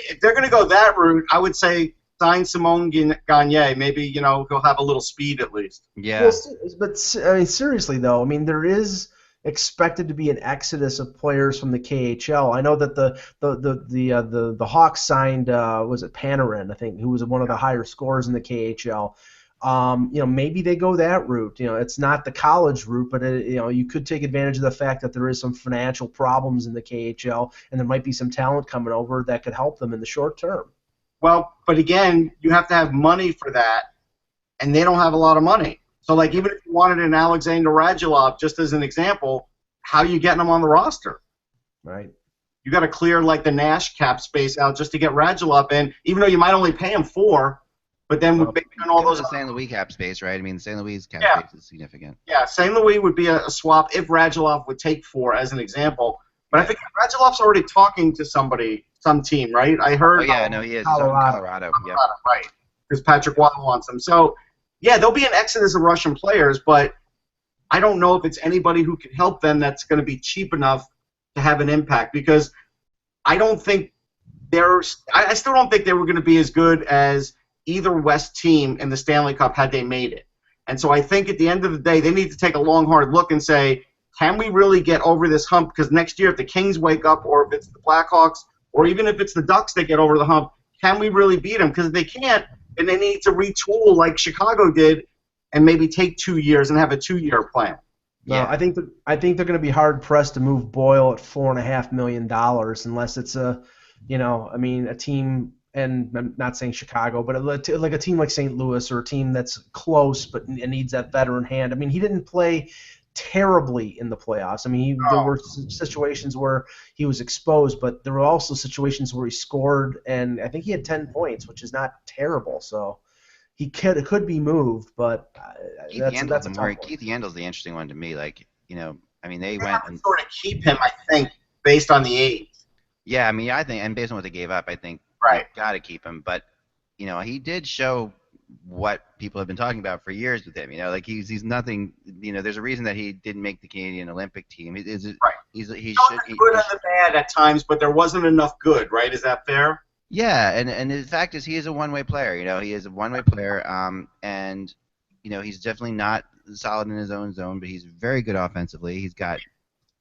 if they're going to go that route, I would say sign Simone Gagne. Maybe he'll have a little speed at least. Yeah. Well, but seriously though, there is expected to be an exodus of players from the KHL. I know that the Hawks signed was it Panarin, I think, who was one of the higher scorers in the KHL. Maybe they go that route. It's not the college route, but you could take advantage of the fact that there is some financial problems in the KHL, and there might be some talent coming over that could help them in the short term. Well, but again, you have to have money for that, and they don't have a lot of money. So, like, even if you wanted an Alexander Radulov, just as an example, how are you getting them on the roster? Right. You got to clear, like, the Nash cap space out just to get Radulov in, even though you might only pay him $4 million. But then with all those the St. Louis cap space, right? St. Louis cap space is significant. Yeah, St. Louis would be a swap if Radulov would take $4 million as an example. But I think Radulov's already talking to some team, right? I heard. Oh yeah, no, he is. Colorado. Yeah. Right. Because Patrick Watt wants him. So yeah, there'll be an exodus of Russian players, but I don't know if it's anybody who can help them that's going to be cheap enough to have an impact, because I still don't think they were going to be as good as either West team in the Stanley Cup had they made it. And so I think at the end of the day, they need to take a long, hard look and say, can we really get over this hump? Because next year, if the Kings wake up, or if it's the Blackhawks, or even if it's the Ducks that get over the hump, can we really beat them? Because if they can't, then they need to retool like Chicago did and maybe take 2 years and have a 2-year plan. Yeah, I think they're going to be hard pressed to move Boyle at $4.5 million unless it's a team, and I'm not saying Chicago, but like a team like St. Louis, or a team that's close but needs that veteran hand. He didn't play terribly in the playoffs. There were situations where he was exposed, but there were also situations where he scored, and I think he had 10 points, which is not terrible. So he could be moved, but Keith Yandel's the interesting one to me. Like, I mean, they They went have to and sort of keep him, I think, based on the age. yeah, I mean, I think, and based on what they gave up, I think Right. they got to keep him. But he did show what people have been talking about for years with him. Like he's nothing. There's a reason that he didn't make the Canadian Olympic team. Right. He He should. the good and the bad at times, but there wasn't enough good, right? Is that fair? Yeah, and the fact is, he is a one-way player. He is a one-way player. And he's definitely not solid in his own zone, but he's very good offensively. He's got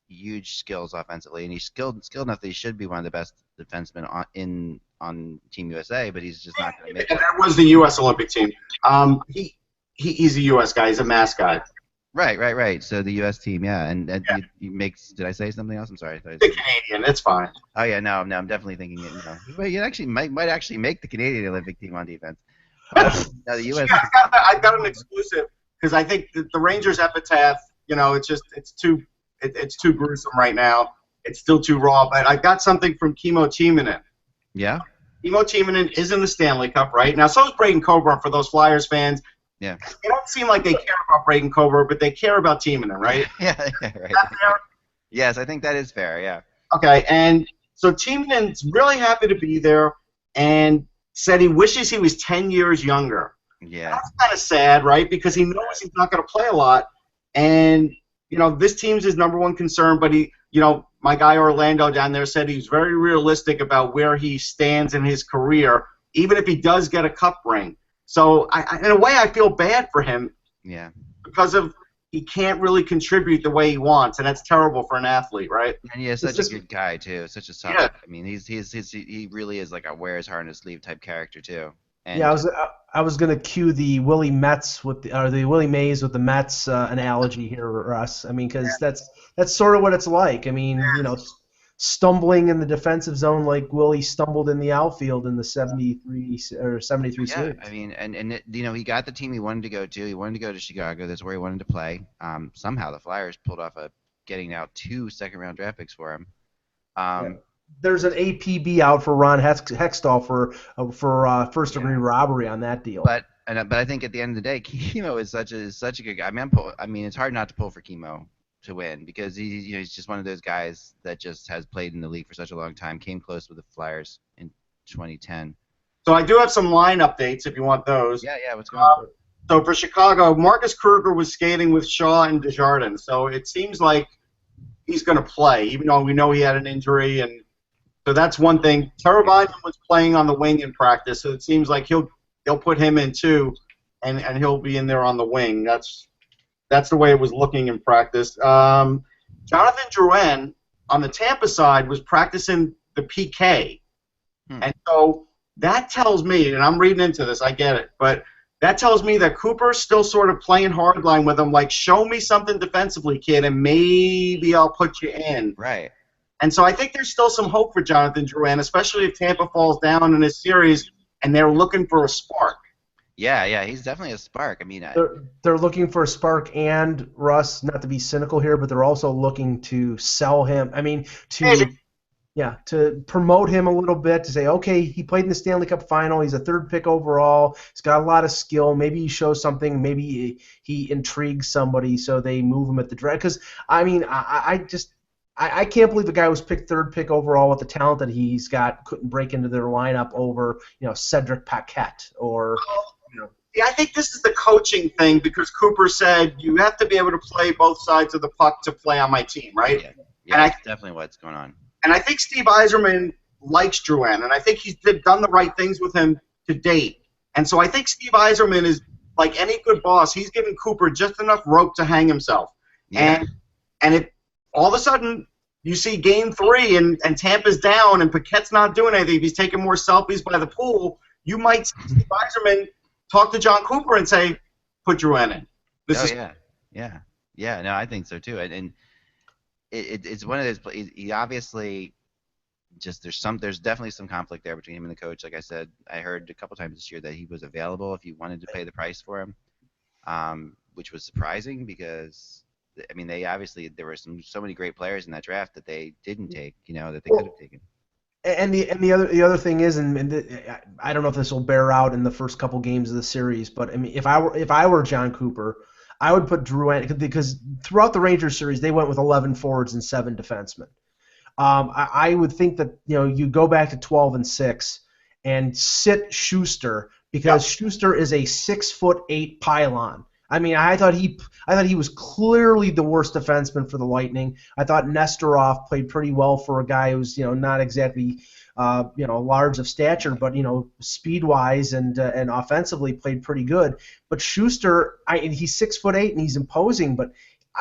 huge skills offensively, and he's skilled enough that he should be one of the best defensemen on Team USA. But he's just not going to make And it. that was the U.S. Olympic team. He's a U.S. guy. He's a mascot. Right. So the U.S. team, yeah, and you makes. Did I say something else? I'm sorry. The Canadian. It's fine. Oh yeah, no, I'm definitely thinking it. Well, you actually might actually make the Canadian Olympic team on defense. No, the U.S. I've got an exclusive because I think the Rangers epitaph. It's too gruesome right now. It's still too raw. But I got something from Kimmo Timonen. Yeah. Kimmo Timonen is in the Stanley Cup right now. So is Braden Coburn for those Flyers fans. Yeah. They don't seem like they care about Braden Coburn, but they care about Timonen, right? Yeah, right. Yes, I think that is fair. Yeah. Okay, and so Timonen's really happy to be there, and said he wishes he was 10 years younger. Yeah. That's kind of sad, right? Because he knows he's not going to play a lot, and this team's his number one concern. But my guy Orlando down there said he's very realistic about where he stands in his career, even if he does get a cup ring. So, in a way, I feel bad for him. Yeah. Because he can't really contribute the way he wants, and that's terrible for an athlete, right? And he's such a good guy too, such a solid. Yeah. I mean, he really is like a wear his heart on his sleeve type character too. And Yeah, I was gonna cue the Willie Mays with the Mets analogy here, Russ. I mean, because that's sort of what it's like. I mean, stumbling in the defensive zone like Willie stumbled in the outfield in the 73 yeah, series. I mean, and he got the team he wanted to go to. He wanted to go to Chicago. That's where he wanted to play. Somehow the Flyers pulled off getting out 2 second-round draft picks for him. There's an APB out for Ron Hextall for first-degree robbery on that deal. But I think at the end of the day, Kimmo is such a good guy. I mean, it's hard not to pull for Kimmo to win because he's just one of those guys that just has played in the league for such a long time. Came close with the Flyers in 2010. So I do have some line updates if you want those. Yeah. What's going on? So for Chicago, Marcus Kruger was skating with Shaw and Desjardins. So it seems like he's going to play, even though we know he had an injury. And so that's one thing. Teravainen was playing on the wing in practice, so it seems like they'll put him in too, and he'll be in there on the wing. That's the way it was looking in practice. Jonathan Drouin on the Tampa side was practicing the PK. And so that tells me, and I'm reading into this, I get it, but that tells me that Cooper's still sort of playing hardline with him, like, show me something defensively, kid, and maybe I'll put you in. Right. And so I think there's still some hope for Jonathan Drouin, especially if Tampa falls down in this series and they're looking for a spark. Yeah, he's definitely a spark. I mean, they're looking for a spark, and Russ, not to be cynical here, but they're also looking to sell him. I mean, to promote him a little bit, to say, okay, he played in the Stanley Cup final, he's a 3rd pick overall, he's got a lot of skill, maybe he shows something, maybe he intrigues somebody, so they move him at the draft. Because, I mean, I can't believe the guy was picked 3rd pick overall with the talent that he's got couldn't break into their lineup over, Cedric Paquette or. Yeah, I think this is the coaching thing because Cooper said you have to be able to play both sides of the puck to play on my team, right? Yeah, that's definitely what's going on. And I think Steve Yzerman likes Drouin, and I think he's done the right things with him to date. And so I think Steve Yzerman is, like any good boss, he's giving Cooper just enough rope to hang himself. Yeah. And if all of a sudden you see Game 3 and Tampa's down and Paquette's not doing anything, if he's taking more selfies by the pool, you might see Steve Yzerman talk to John Cooper and say, put Drouin in. Yeah. No, I think so too. And it's one of those. He obviously there's definitely some conflict there between him and the coach. Like I said, I heard a couple times this year that he was available if you wanted to pay the price for him, which was surprising because I mean there were so many great players in that draft that they didn't take, that they could have taken. And the other thing is, I don't know if this will bear out in the first couple games of the series, but I mean, if I were John Cooper, I would put Drew Anderson because throughout the Rangers series they went with 11 forwards and 7 defensemen. I would think that you go back to 12-6 and sit Schuster because Schuster is a 6'8" pylon. I mean, I thought he was clearly the worst defenseman for the Lightning. I thought Nesterov played pretty well for a guy who's not exactly large of stature, but speed wise and offensively played pretty good. But Schuster, he's 6'8" and he's imposing, but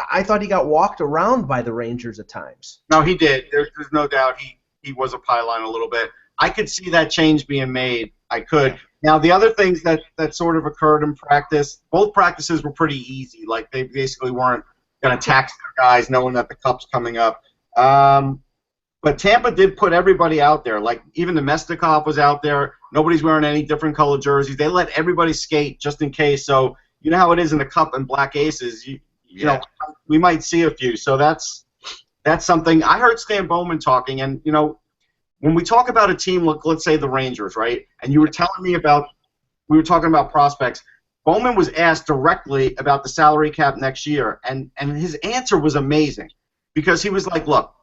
I thought he got walked around by the Rangers at times. No, he did. There's no doubt he was a pylon a little bit. I could see that change being made. I could. Now, the other things that sort of occurred in practice, both practices were pretty easy. Like, they basically weren't going to tax their guys knowing that the Cup's coming up. But Tampa did put everybody out there. Like, even the Mestikov was out there. Nobody's wearing any different color jerseys. They let everybody skate just in case. So, you know how it is in the Cup and Black Aces. You know, we might see a few. So that's something. I heard Stan Bowman talking, and, when we talk about a team, let's say the Rangers, right? And you were telling me we were talking about prospects. Bowman was asked directly about the salary cap next year, and his answer was amazing because he was like, look,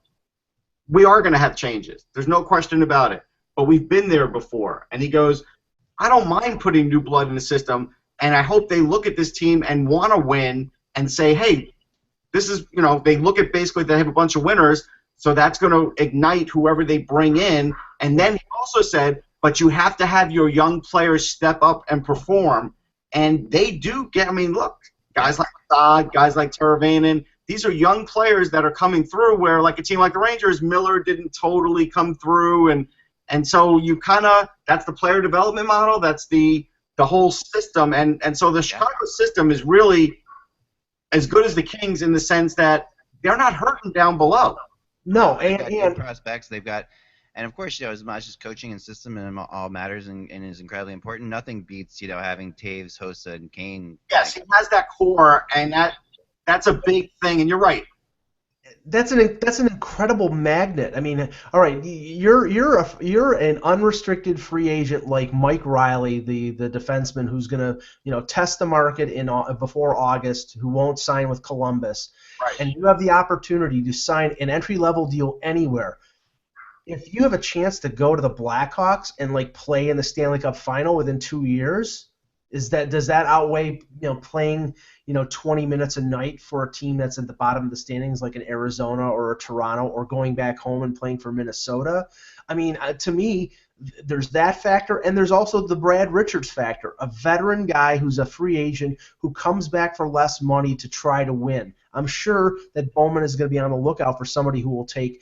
we are going to have changes. There's no question about it. But we've been there before. And he goes, I don't mind putting new blood in the system, and I hope they look at this team and want to win and say, hey, this is, they look at basically they have a bunch of winners, so that's going to ignite whoever they bring in. And then he also said, but you have to have your young players step up and perform. And they do get, look, guys like Saad, guys like Teravainen, these are young players that are coming through where, like a team like the Rangers, Miller didn't totally come through. And so you kind of, that's the player development model, that's the whole system. And so the Chicago system is really as good as the Kings in the sense that they're not hurting down below. No, and prospects they've got, and of course, as much as coaching and system and all matters and is incredibly important, nothing beats having Taves, Hossa, and Kane. Yes, he has that core, and that's a big thing. And you're right. That's an incredible magnet. All right, you're an unrestricted free agent like Mike Riley, the defenseman who's going to test the market before August, who won't sign with Columbus. Right. And you have the opportunity to sign an entry-level deal anywhere. If you have a chance to go to the Blackhawks and play in the Stanley Cup final within 2 years, does that outweigh playing 20 minutes a night for a team that's at the bottom of the standings like an Arizona or a Toronto, or going back home and playing for Minnesota? To me, there's that factor, and there's also the Brad Richards factor, a veteran guy who's a free agent who comes back for less money to try to win. I'm sure that Bowman is going to be on the lookout for somebody who will take,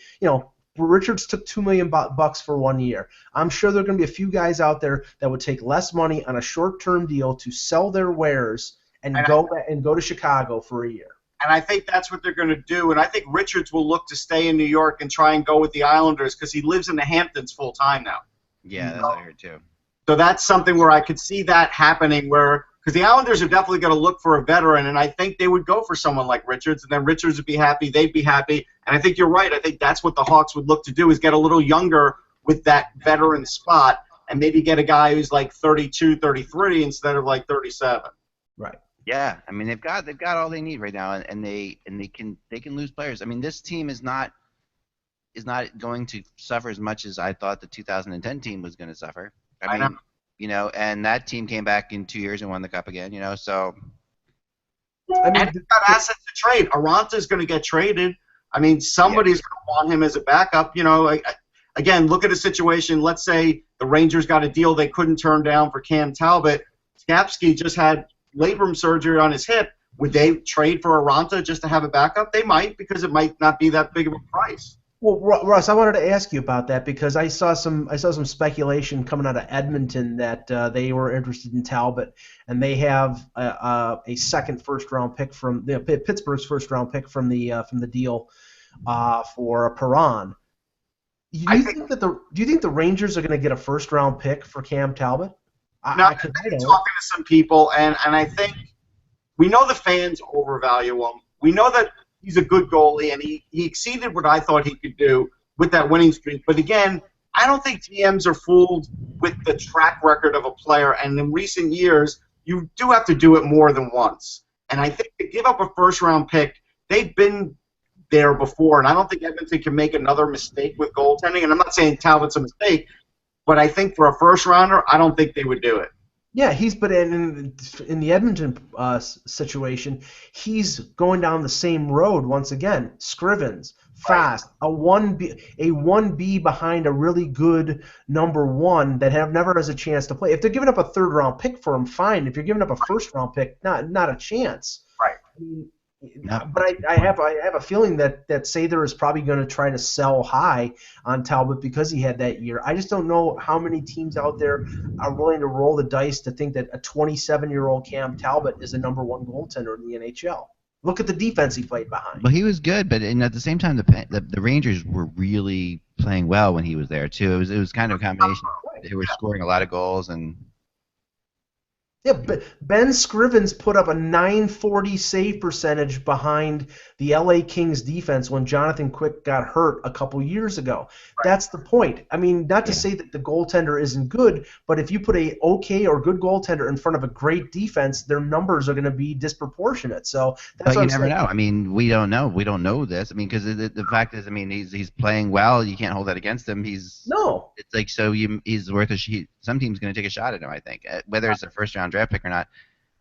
Richards took $2 million bucks for 1 year. I'm sure there are going to be a few guys out there that would take less money on a short-term deal to sell their wares and go to Chicago for a year. And I think that's what they're going to do. And I think Richards will look to stay in New York and try and go with the Islanders because he lives in the Hamptons full time now. Yeah, that's what I heard too. So that's something where I could see that happening because the Islanders are definitely going to look for a veteran, and I think they would go for someone like Richards, and then Richards would be happy, they'd be happy. And I think you're right. I think that's what the Hawks would look to do is get a little younger with that veteran spot and maybe get a guy who's like 32, 33 instead of like 37. Right. Yeah, they've got all they need right now, and they can lose players. This team is not going to suffer as much as I thought the 2010 team was going to suffer. I know. And that team came back in 2 years and won the Cup again. So. And they've got assets to trade. Aranta's going to get traded. Somebody's going to want him as a backup. Again, look at a situation. Let's say the Rangers got a deal they couldn't turn down for Cam Talbot. Skapski just had labrum surgery on his hip. Would they trade for Aranta just to have a backup? They might, because it might not be that big of a price. Well, Russ, I wanted to ask you about that because I saw some speculation coming out of Edmonton that they were interested in Talbot, and they have a second first-round pick from Pittsburgh's first-round pick from the deal for Perron. Do you think the Rangers are going to get a first-round pick for Cam Talbot? I've been talking to some people, and I think we know the fans overvalue him. We know that he's a good goalie, and he exceeded what I thought he could do with that winning streak. But again, I don't think GMs are fooled with the track record of a player, and in recent years, you do have to do it more than once. And I think to give up a first-round pick, they've been there before, and I don't think Edmonton can make another mistake with goaltending. And I'm not saying Talbot's a mistake, but I think for a first-rounder, I don't think they would do it. Yeah, but in the Edmonton situation, he's going down the same road once again. Scrivens, fast, a 1B behind a really good number one that never has a chance to play. If they're giving up a third-round pick for him, fine. If you're giving up a first-round pick, not a chance. Right. I mean, but I have a feeling that Sather is probably going to try to sell high on Talbot because he had that year. I just don't know how many teams out there are willing to roll the dice to think that a 27-year-old Cam Talbot is a number one goaltender in the NHL. Look at the defense he played behind. Well, he was good, but at the same time, the Rangers were really playing well when he was there too. It was kind of a combination. They were scoring a lot of goals and. Yeah, but Ben Scrivens put up a .940 save percentage behind the LA Kings defense when Jonathan Quick got hurt a couple years ago. Right. That's the point. I mean, not to say that the goaltender isn't good, but if you put a okay or good goaltender in front of a great defense, their numbers are going to be disproportionate. So that's but you never know. I mean, we don't know. We don't know this. I mean, because the fact is, I mean, he's playing well. You can't hold that against him. It's like he's worth a shot. Some team's going to take a shot at him. I think whether it's a first-round draft pick or not.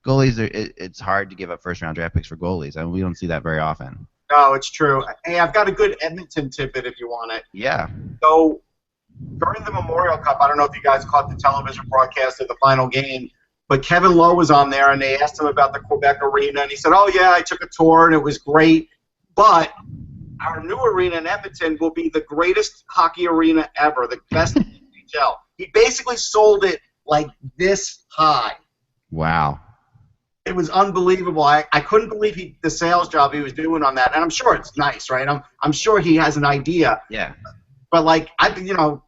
Goalies it's hard to give up first-round draft picks for goalies. I mean, we don't see that very often. No, it's true. Hey, I've got a good Edmonton tidbit if you want it. Yeah. So during the Memorial Cup, I don't know if you guys caught the television broadcast of the final game, but Kevin Lowe was on there, and they asked him about the Quebec Arena, and he said, "Oh yeah, I took a tour, and it was great, but our new arena in Edmonton will be the greatest hockey arena ever, the best in the NHL." He basically sold it like this high. Wow. It was unbelievable. I couldn't believe the sales job he was doing on that. And I'm sure it's nice, right? I'm sure he has an idea. Yeah. But like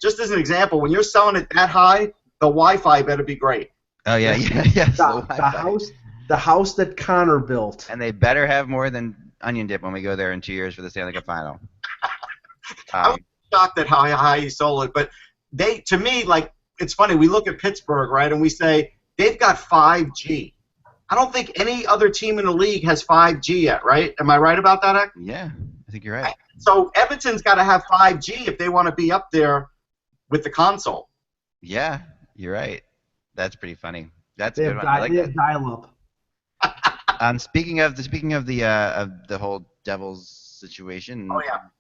just as an example, when you're selling it that high, the Wi-Fi better be great. Oh yeah, yeah. The house that Connor built. And they better have more than onion dip when we go there in 2 years for the Stanley Cup final. I'm shocked at how high he sold it, but to me, like, it's funny. We look at Pittsburgh, right, and we say they've got 5G. I don't think any other team in the league has 5G yet, right? Am I right about that, Ek? Yeah, I think you're right. So Edmonton's got to have 5G if they want to be up there with the console. Yeah, you're right. That's pretty funny. That's a good one. I like that. Dial up. Speaking of the whole Devils situation,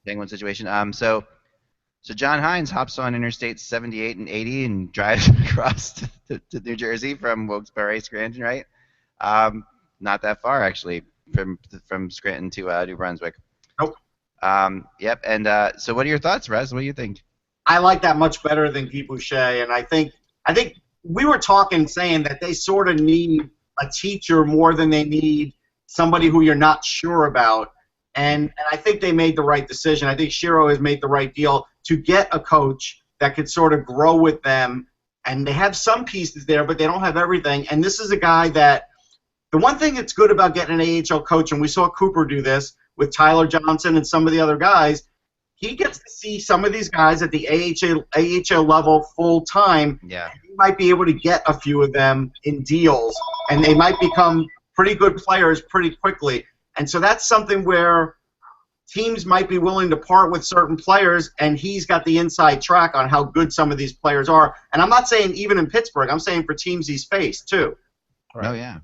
Penguin situation. So John Hines hops on Interstate 78 and 80 and drives across to New Jersey from Wilkes-Barre, Scranton, right? Not that far, actually, from Scranton to New Brunswick. Nope. Yep. And so what are your thoughts, Rez? What do you think? I like that much better than Guy Boucher, and I think we were saying that they sort of need a teacher more than they need somebody who you're not sure about. And I think they made the right decision. I think Shiro has made the right deal to get a coach that could sort of grow with them. And they have some pieces there, but they don't have everything. And this is a guy that the one thing that's good about getting an AHL coach, and we saw Cooper do this with Tyler Johnson and some of the other guys, he gets to see some of these guys at the AHL level full time. Yeah. He might be able to get a few of them in deals, and they might become pretty good players pretty quickly. And so that's something where teams might be willing to part with certain players, and he's got the inside track on how good some of these players are. And I'm not saying even in Pittsburgh. I'm saying for teams he's faced, too. Right. Oh, yeah.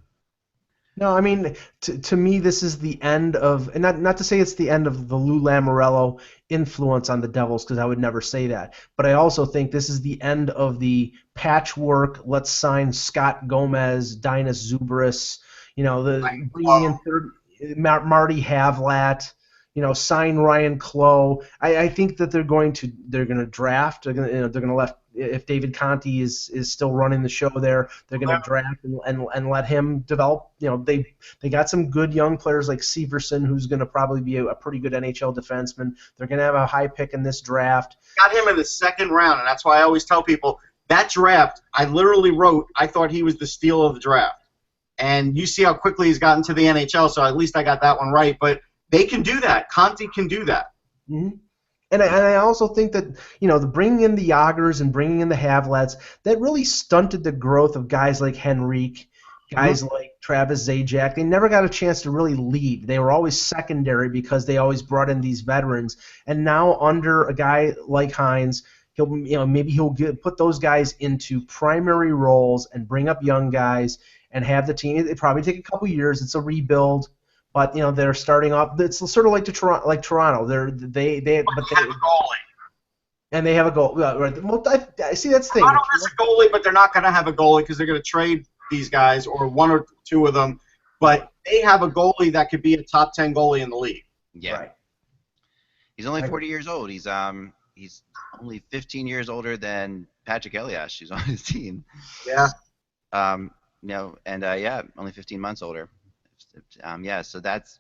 No, I mean, to me, this is the end of, and not to say it's the end of the Lou Lamoriello influence on the Devils, because I would never say that. But I also think this is the end of the patchwork, let's sign Scott Gomez, Dinas Zubris, bringing in Marty Havlat, sign Ryan Clough. I think that they're going to draft. They're going to let, if David Conti is still running the show there, they're going to draft and let him develop. They got some good young players like Severson, who's going to probably be a pretty good NHL defenseman. They're going to have a high pick in this draft. Got him in the second round, and that's why I always tell people that draft. I literally wrote I thought he was the steal of the draft, and you see how quickly he's gotten to the NHL. So at least I got that one right. But they can do that. Conti can do that. Mm-hmm. And I also think that, the bringing in the Jagers and bringing in the Havlats, that really stunted the growth of guys like Henrique, guys like Travis Zajac. They never got a chance to really lead. They were always secondary because they always brought in these veterans. And now under a guy like Hines, maybe he'll put those guys into primary roles and bring up young guys and have the team. It probably take a couple years. It's a rebuild, but they're starting off. It's sort of like Toronto. They have a goalie. And they have a goal. Right. Well, I see that's the thing. Toronto has a goalie, but they're not going to have a goalie because they're going to trade these guys or one or two of them. But they have a goalie that could be a top 10 goalie in the league. Yeah. Right. He's only 40 years old. He's only 15 years older than Patrick Elias, who's on his team. Yeah. Only 15 months older. So that's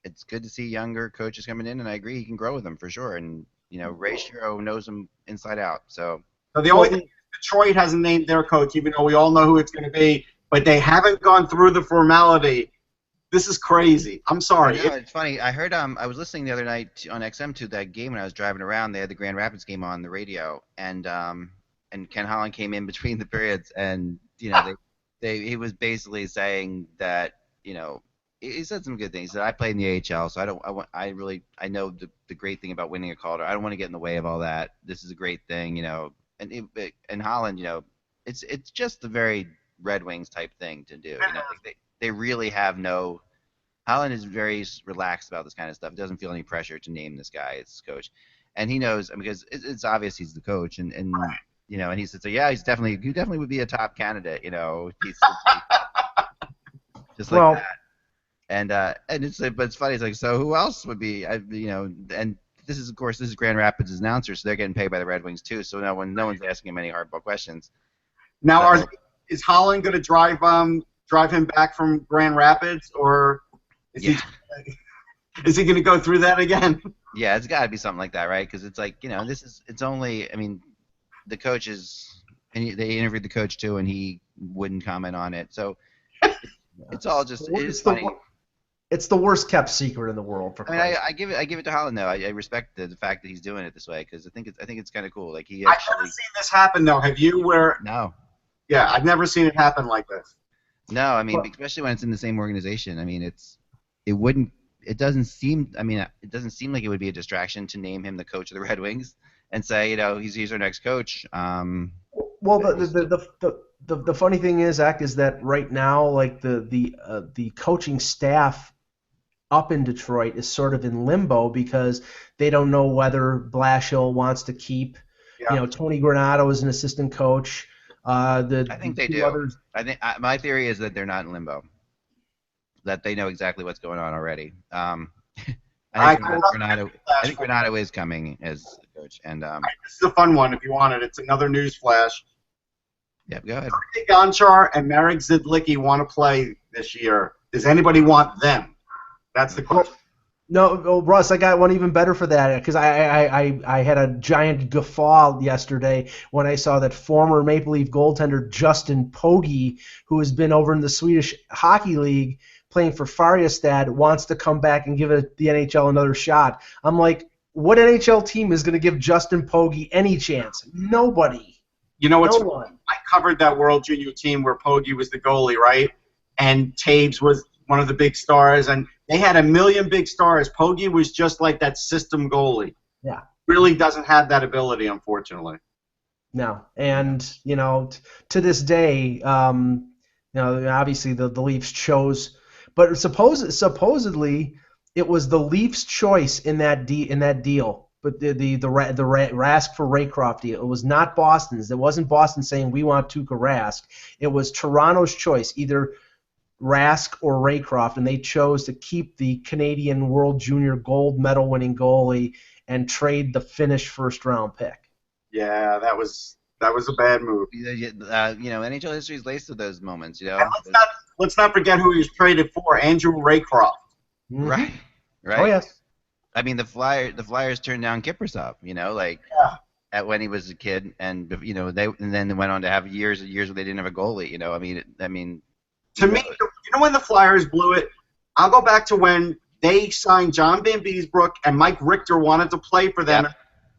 it's good to see younger coaches coming in, and I agree he can grow with them for sure. And Ray Shero knows him inside out. So the only thing is Detroit hasn't named their coach, even though we all know who it's going to be, but they haven't gone through the formality. This is crazy. I'm sorry. It's funny. I heard I was listening the other night on XM to that game when I was driving around. They had the Grand Rapids game on the radio, and Ken Holland came in between the periods, and he was basically saying that he said some good things. He said, I played in the AHL, so I know the great thing about winning a Calder. I don't want to get in the way of all that. This is a great thing, And Holland, it's just the very Red Wings type thing to do. They really have no. Holland is very relaxed about this kind of stuff. Doesn't feel any pressure to name this guy as coach, and he knows because it's obvious he's the coach, and he said, so yeah, he definitely would be a top candidate. Just like that. And it's funny. It's like, so who else would be? And this is Grand Rapids' announcer, so they're getting paid by the Red Wings too. So no one's asking him any hardball questions. Now, is Holland going to drive him back from Grand Rapids, or is he going to go through that again? Yeah, it's got to be something like that, right? Because it's like it's only. I mean, the coaches, and they interviewed the coach too, and he wouldn't comment on it. So it's all just. It's funny. It's the worst kept secret in the world. I give it to Holland though. I respect the fact that he's doing it this way because I think it's kind of cool. Like I've never seen this happen though. Have you? No. Yeah, I've never seen it happen like this. No, I mean, especially when it's in the same organization. I mean, it doesn't seem like it would be a distraction to name him the coach of the Red Wings and say, he's our next coach. Well, the funny thing is, Zach, is that right now, like the coaching staff up in Detroit is sort of in limbo because they don't know whether Blashill wants to keep. Yeah. Tony Granato is an assistant coach. I think they do. Others, I think my theory is that they're not in limbo. That they know exactly what's going on already. I think Granato is coming as coach, and this is a fun one if you want it. It's another news flash. Yeah, go ahead. Gonchar and Marek Zidlicki want to play this year. Does anybody want them? That's the question. No, Russ, I got one even better for that because I had a giant guffaw yesterday when I saw that former Maple Leaf goaltender Justin Pogge, who has been over in the Swedish Hockey League playing for Färjestad, wants to come back and give the NHL another shot. I'm like, what NHL team is going to give Justin Pogge any chance? Nobody. You know what's? I covered that World Junior team where Pogge was the goalie, right? And Taves was one of the big stars, and they had a million big stars. Pogge was just like that system goalie. Yeah. Really doesn't have that ability, unfortunately. No, and to this day, obviously the Leafs chose, but supposedly it was the Leafs' choice in that deal. But the Rask for Raycroft deal, it was not Boston's. It wasn't Boston saying we want Tuukka Rask. It was Toronto's choice, either Rask or Raycroft, and they chose to keep the Canadian World Junior gold medal winning goalie and trade the Finnish first-round pick. Yeah, that was a bad move. NHL history is laced with those moments. And let's not forget who he was traded for, Andrew Raycroft. Mm-hmm. Right. Oh yes. I mean, the Flyers turned down Kiprusoff, at when he was a kid, and then went on to have years and years where they didn't have a goalie. To me, when the Flyers blew it, I'll go back to when they signed John Van Beesbrook and Mike Richter wanted to play for them.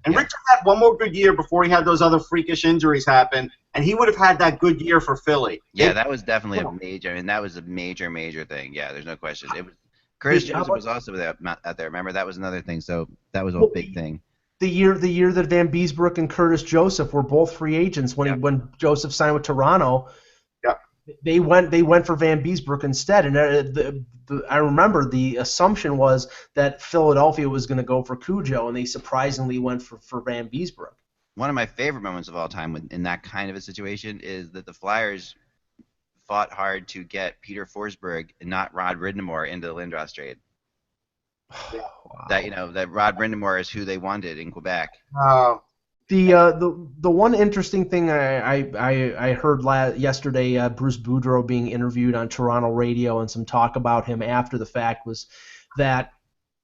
And Richard had one more good year before he had those other freakish injuries happen, and he would have had that good year for Philly. Yeah, that was definitely a major. I mean, that was a major thing. Yeah, there's no question. It was Curtis Joseph was also out there. Remember, that was another thing. So that was a big thing. The year that Van Beesbrook and Curtis Joseph were both free agents when Joseph signed with Toronto. Yeah. They went for Van Beesbrook instead, and I remember the assumption was that Philadelphia was going to go for Cujo, and they surprisingly went for Van Beesbrook. One of my favorite moments of all time in that kind of a situation is that the Flyers fought hard to get Peter Forsberg and not Rod Brind'Amour into the Lindros trade. Wow. That Rod Brind'Amour is who they wanted in Quebec. The one interesting thing I heard yesterday, Bruce Boudreau being interviewed on Toronto radio, and some talk about him after the fact, was that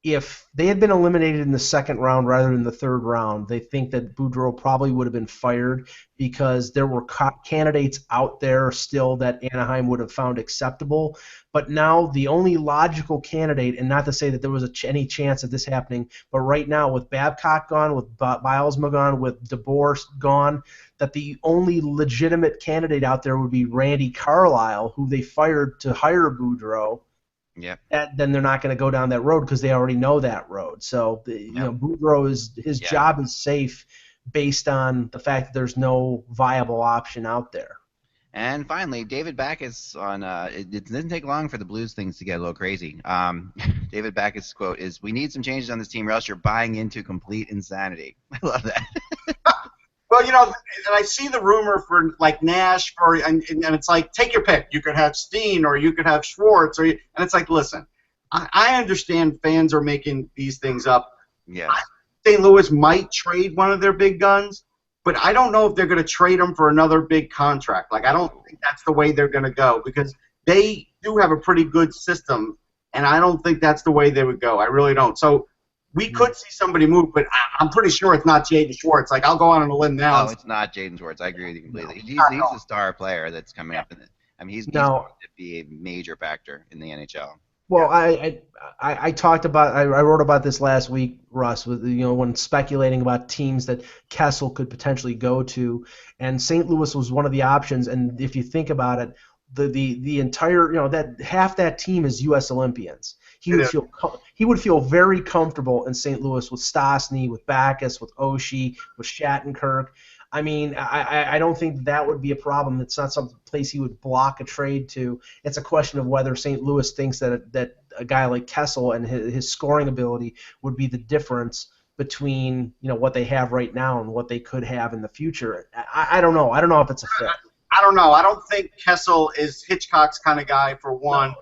if they had been eliminated in the second round rather than the third round, they think that Boudreau probably would have been fired because there were candidates out there still that Anaheim would have found acceptable. But now the only logical candidate, and not to say that there was any chance of this happening, but right now with Babcock gone, with Bilesma gone, with DeBoer gone, that the only legitimate candidate out there would be Randy Carlyle, who they fired to hire Boudreau. Yep. Then they're not going to go down that road because they already know that road. So Boudreau his job is safe based on the fact that there's no viable option out there. And finally, David Backes on it didn't take long for the Blues things to get a little crazy. David Backes' quote is, "We need some changes on this team, or else you're buying into complete insanity." I love that. Well, and I see the rumor for like Nash, and it's like, take your pick. You could have Steen or you could have Schwartz, and it's like, listen, I understand fans are making these things up. Yeah. St. Louis might trade one of their big guns, but I don't know if they're going to trade them for another big contract. Like, I don't think that's the way they're going to go because they do have a pretty good system, and I don't think that's the way they would go. I really don't. So we could see somebody move, but I'm pretty sure it's not Jaden Schwartz. Like, I'll go on a limb now. No, it's not Jaden Schwartz. I agree with you completely. He's a star player that's coming up. He's going to be a major factor in the NHL. Well, I talked about, I wrote about this last week, Russ, with when speculating about teams that Kessel could potentially go to, and St. Louis was one of the options. And if you think about it, the entire that half that team is U.S. Olympians. He would feel very comfortable in St. Louis with Stastny, with Backes, with Oshie, with Shattenkirk. I mean, I don't think that would be a problem. It's not some place he would block a trade to. It's a question of whether St. Louis thinks that a guy like Kessel and his scoring ability would be the difference between what they have right now and what they could have in the future. I don't know. I don't know if it's a fit. I don't know. I don't think Kessel is Hitchcock's kind of guy, for one. No.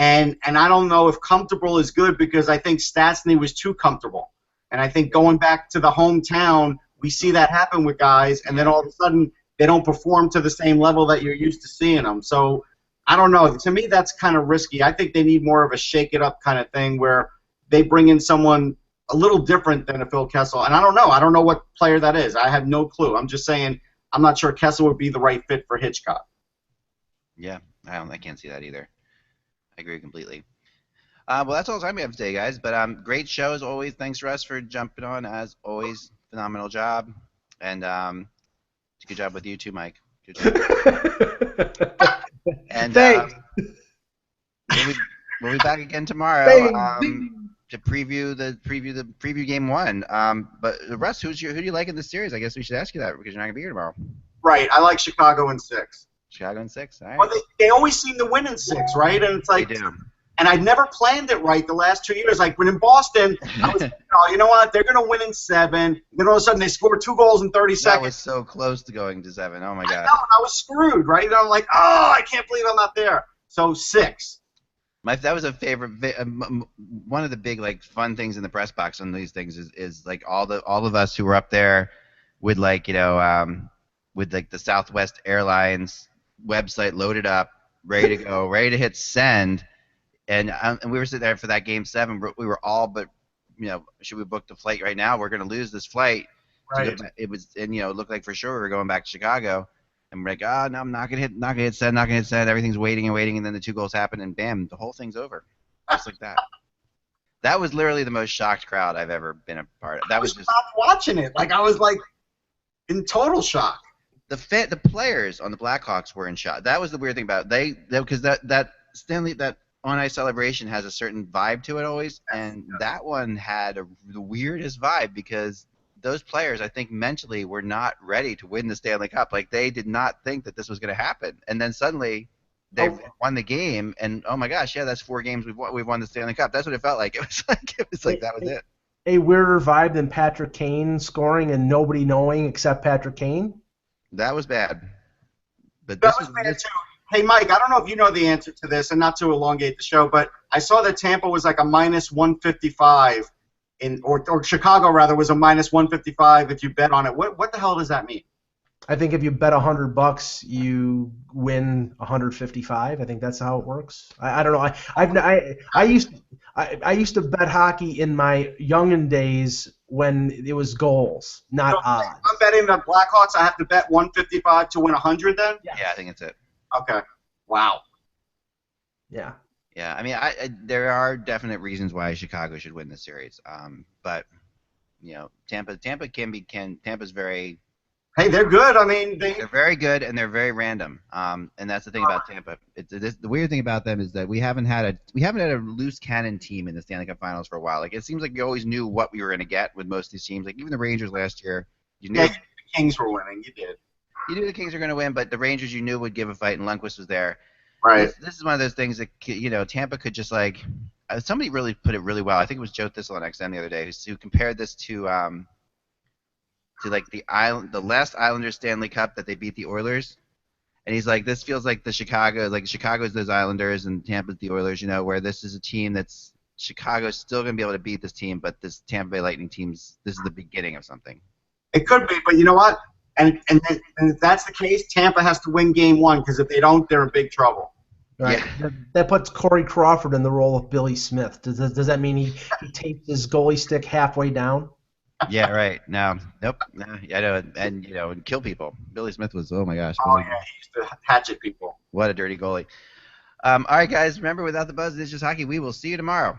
And I don't know if comfortable is good because I think Stastny was too comfortable. And I think going back to the hometown, we see that happen with guys, and then all of a sudden they don't perform to the same level that you're used to seeing them. So I don't know. To me, that's kind of risky. I think they need more of a shake-it-up kind of thing where they bring in someone a little different than a Phil Kessel. And I don't know. I don't know what player that is. I have no clue. I'm just saying I'm not sure Kessel would be the right fit for Hitchcock. Yeah, I can't see that either. I agree completely. Well, that's all the time we have today, guys. But great show as always. Thanks, Russ, for jumping on. As always, phenomenal job. And good job with you too, Mike. Good job. And thanks. We'll be back again tomorrow to preview game one. But Russ, who do you like in this series? I guess we should ask you that because you're not gonna be here tomorrow. Right. I like Chicago in 6. Chicago in 6. All right. Well, they always seem to win in 6, right? And it's like, they do. And I've never planned it right the last 2 years. Like when in Boston, I was you know what? They're going to win in 7. Then all of a sudden they score 2 goals in 30 seconds. That was so close to going to 7. Oh, my God. I know, I was screwed, right? And I'm like, oh, I can't believe I'm not there. So 6. That was a favorite. One of the big fun things in the press box on these things is like all of us who were up there with with the Southwest Airlines website loaded up, ready to go, ready to hit send. And we were sitting there for that game 7. We were all but, should we book the flight right now? We're going to lose this flight. Right. It looked like for sure we were going back to Chicago. And we're like, oh, no, I'm not going to hit send. Everything's waiting and waiting. And then the 2 goals happen, and bam, the whole thing's over. Just like that. That was literally the most shocked crowd I've ever been a part of. That was just stopped watching it. Like I was like in total shock. the players on the Blackhawks were in shock. That was the weird thing about it. Because that Stanley that on ice celebration has a certain vibe to it always, and that one had the weirdest vibe because those players, I think, mentally were not ready to win the Stanley Cup. Like they did not think that this was going to happen, and then suddenly they won the game, and oh my gosh, yeah, that's 4 games we've won the Stanley Cup. That's what it felt like. It was like that was it. A weirder vibe than Patrick Kane scoring and nobody knowing except Patrick Kane. That was bad. But That was bad too. Hey, Mike, I don't know if you know the answer to this, and not to elongate the show, but I saw that Tampa was like a minus 155, or Chicago rather was a minus 155 if you bet on it. What the hell does that mean? I think if you bet $100, you win 155. I think that's how it works. I don't know. I used to bet hockey in my youngin' days when it was goals, not odds. If I'm betting the Blackhawks, I have to bet 155 to win 100 then? Yeah, I think it's it. Okay. Wow. Yeah. Yeah, I mean, there are definite reasons why Chicago should win this series. But you know, Tampa's very. Hey, they're good. I mean, they're very good and they're very random. And that's the thing about Tampa. The weird thing about them is that we haven't had a loose cannon team in the Stanley Cup Finals for a while. Like it seems like you always knew what we were going to get with most of these teams. Like even the Rangers last year, you knew the Kings were winning. You did. You knew the Kings were going to win, but the Rangers you knew would give a fight, and Lundqvist was there. Right. This is one of those things that Tampa could just like. Somebody really put it really well. I think it was Joe Thistle on XM the other day who compared this to like the last Islanders Stanley Cup that they beat the Oilers, and he's like, this feels like Chicago's those Islanders and Tampa's the Oilers, where this is a team that's Chicago's still going to be able to beat this team, but this Tampa Bay Lightning this is the beginning of something. It could be, but you know what? And if that's the case, Tampa has to win Game 1 because if they don't, they're in big trouble. Right. Yeah. That puts Corey Crawford in the role of Billy Smith. Does that mean he tapes his goalie stick halfway down? Yeah, right. No, nope. No, I know, and kill people. Billy Smith was, oh my gosh. Oh yeah, he used to hatchet people. What a dirty goalie. All right, guys. Remember, without the buzz, it's just hockey. We will see you tomorrow.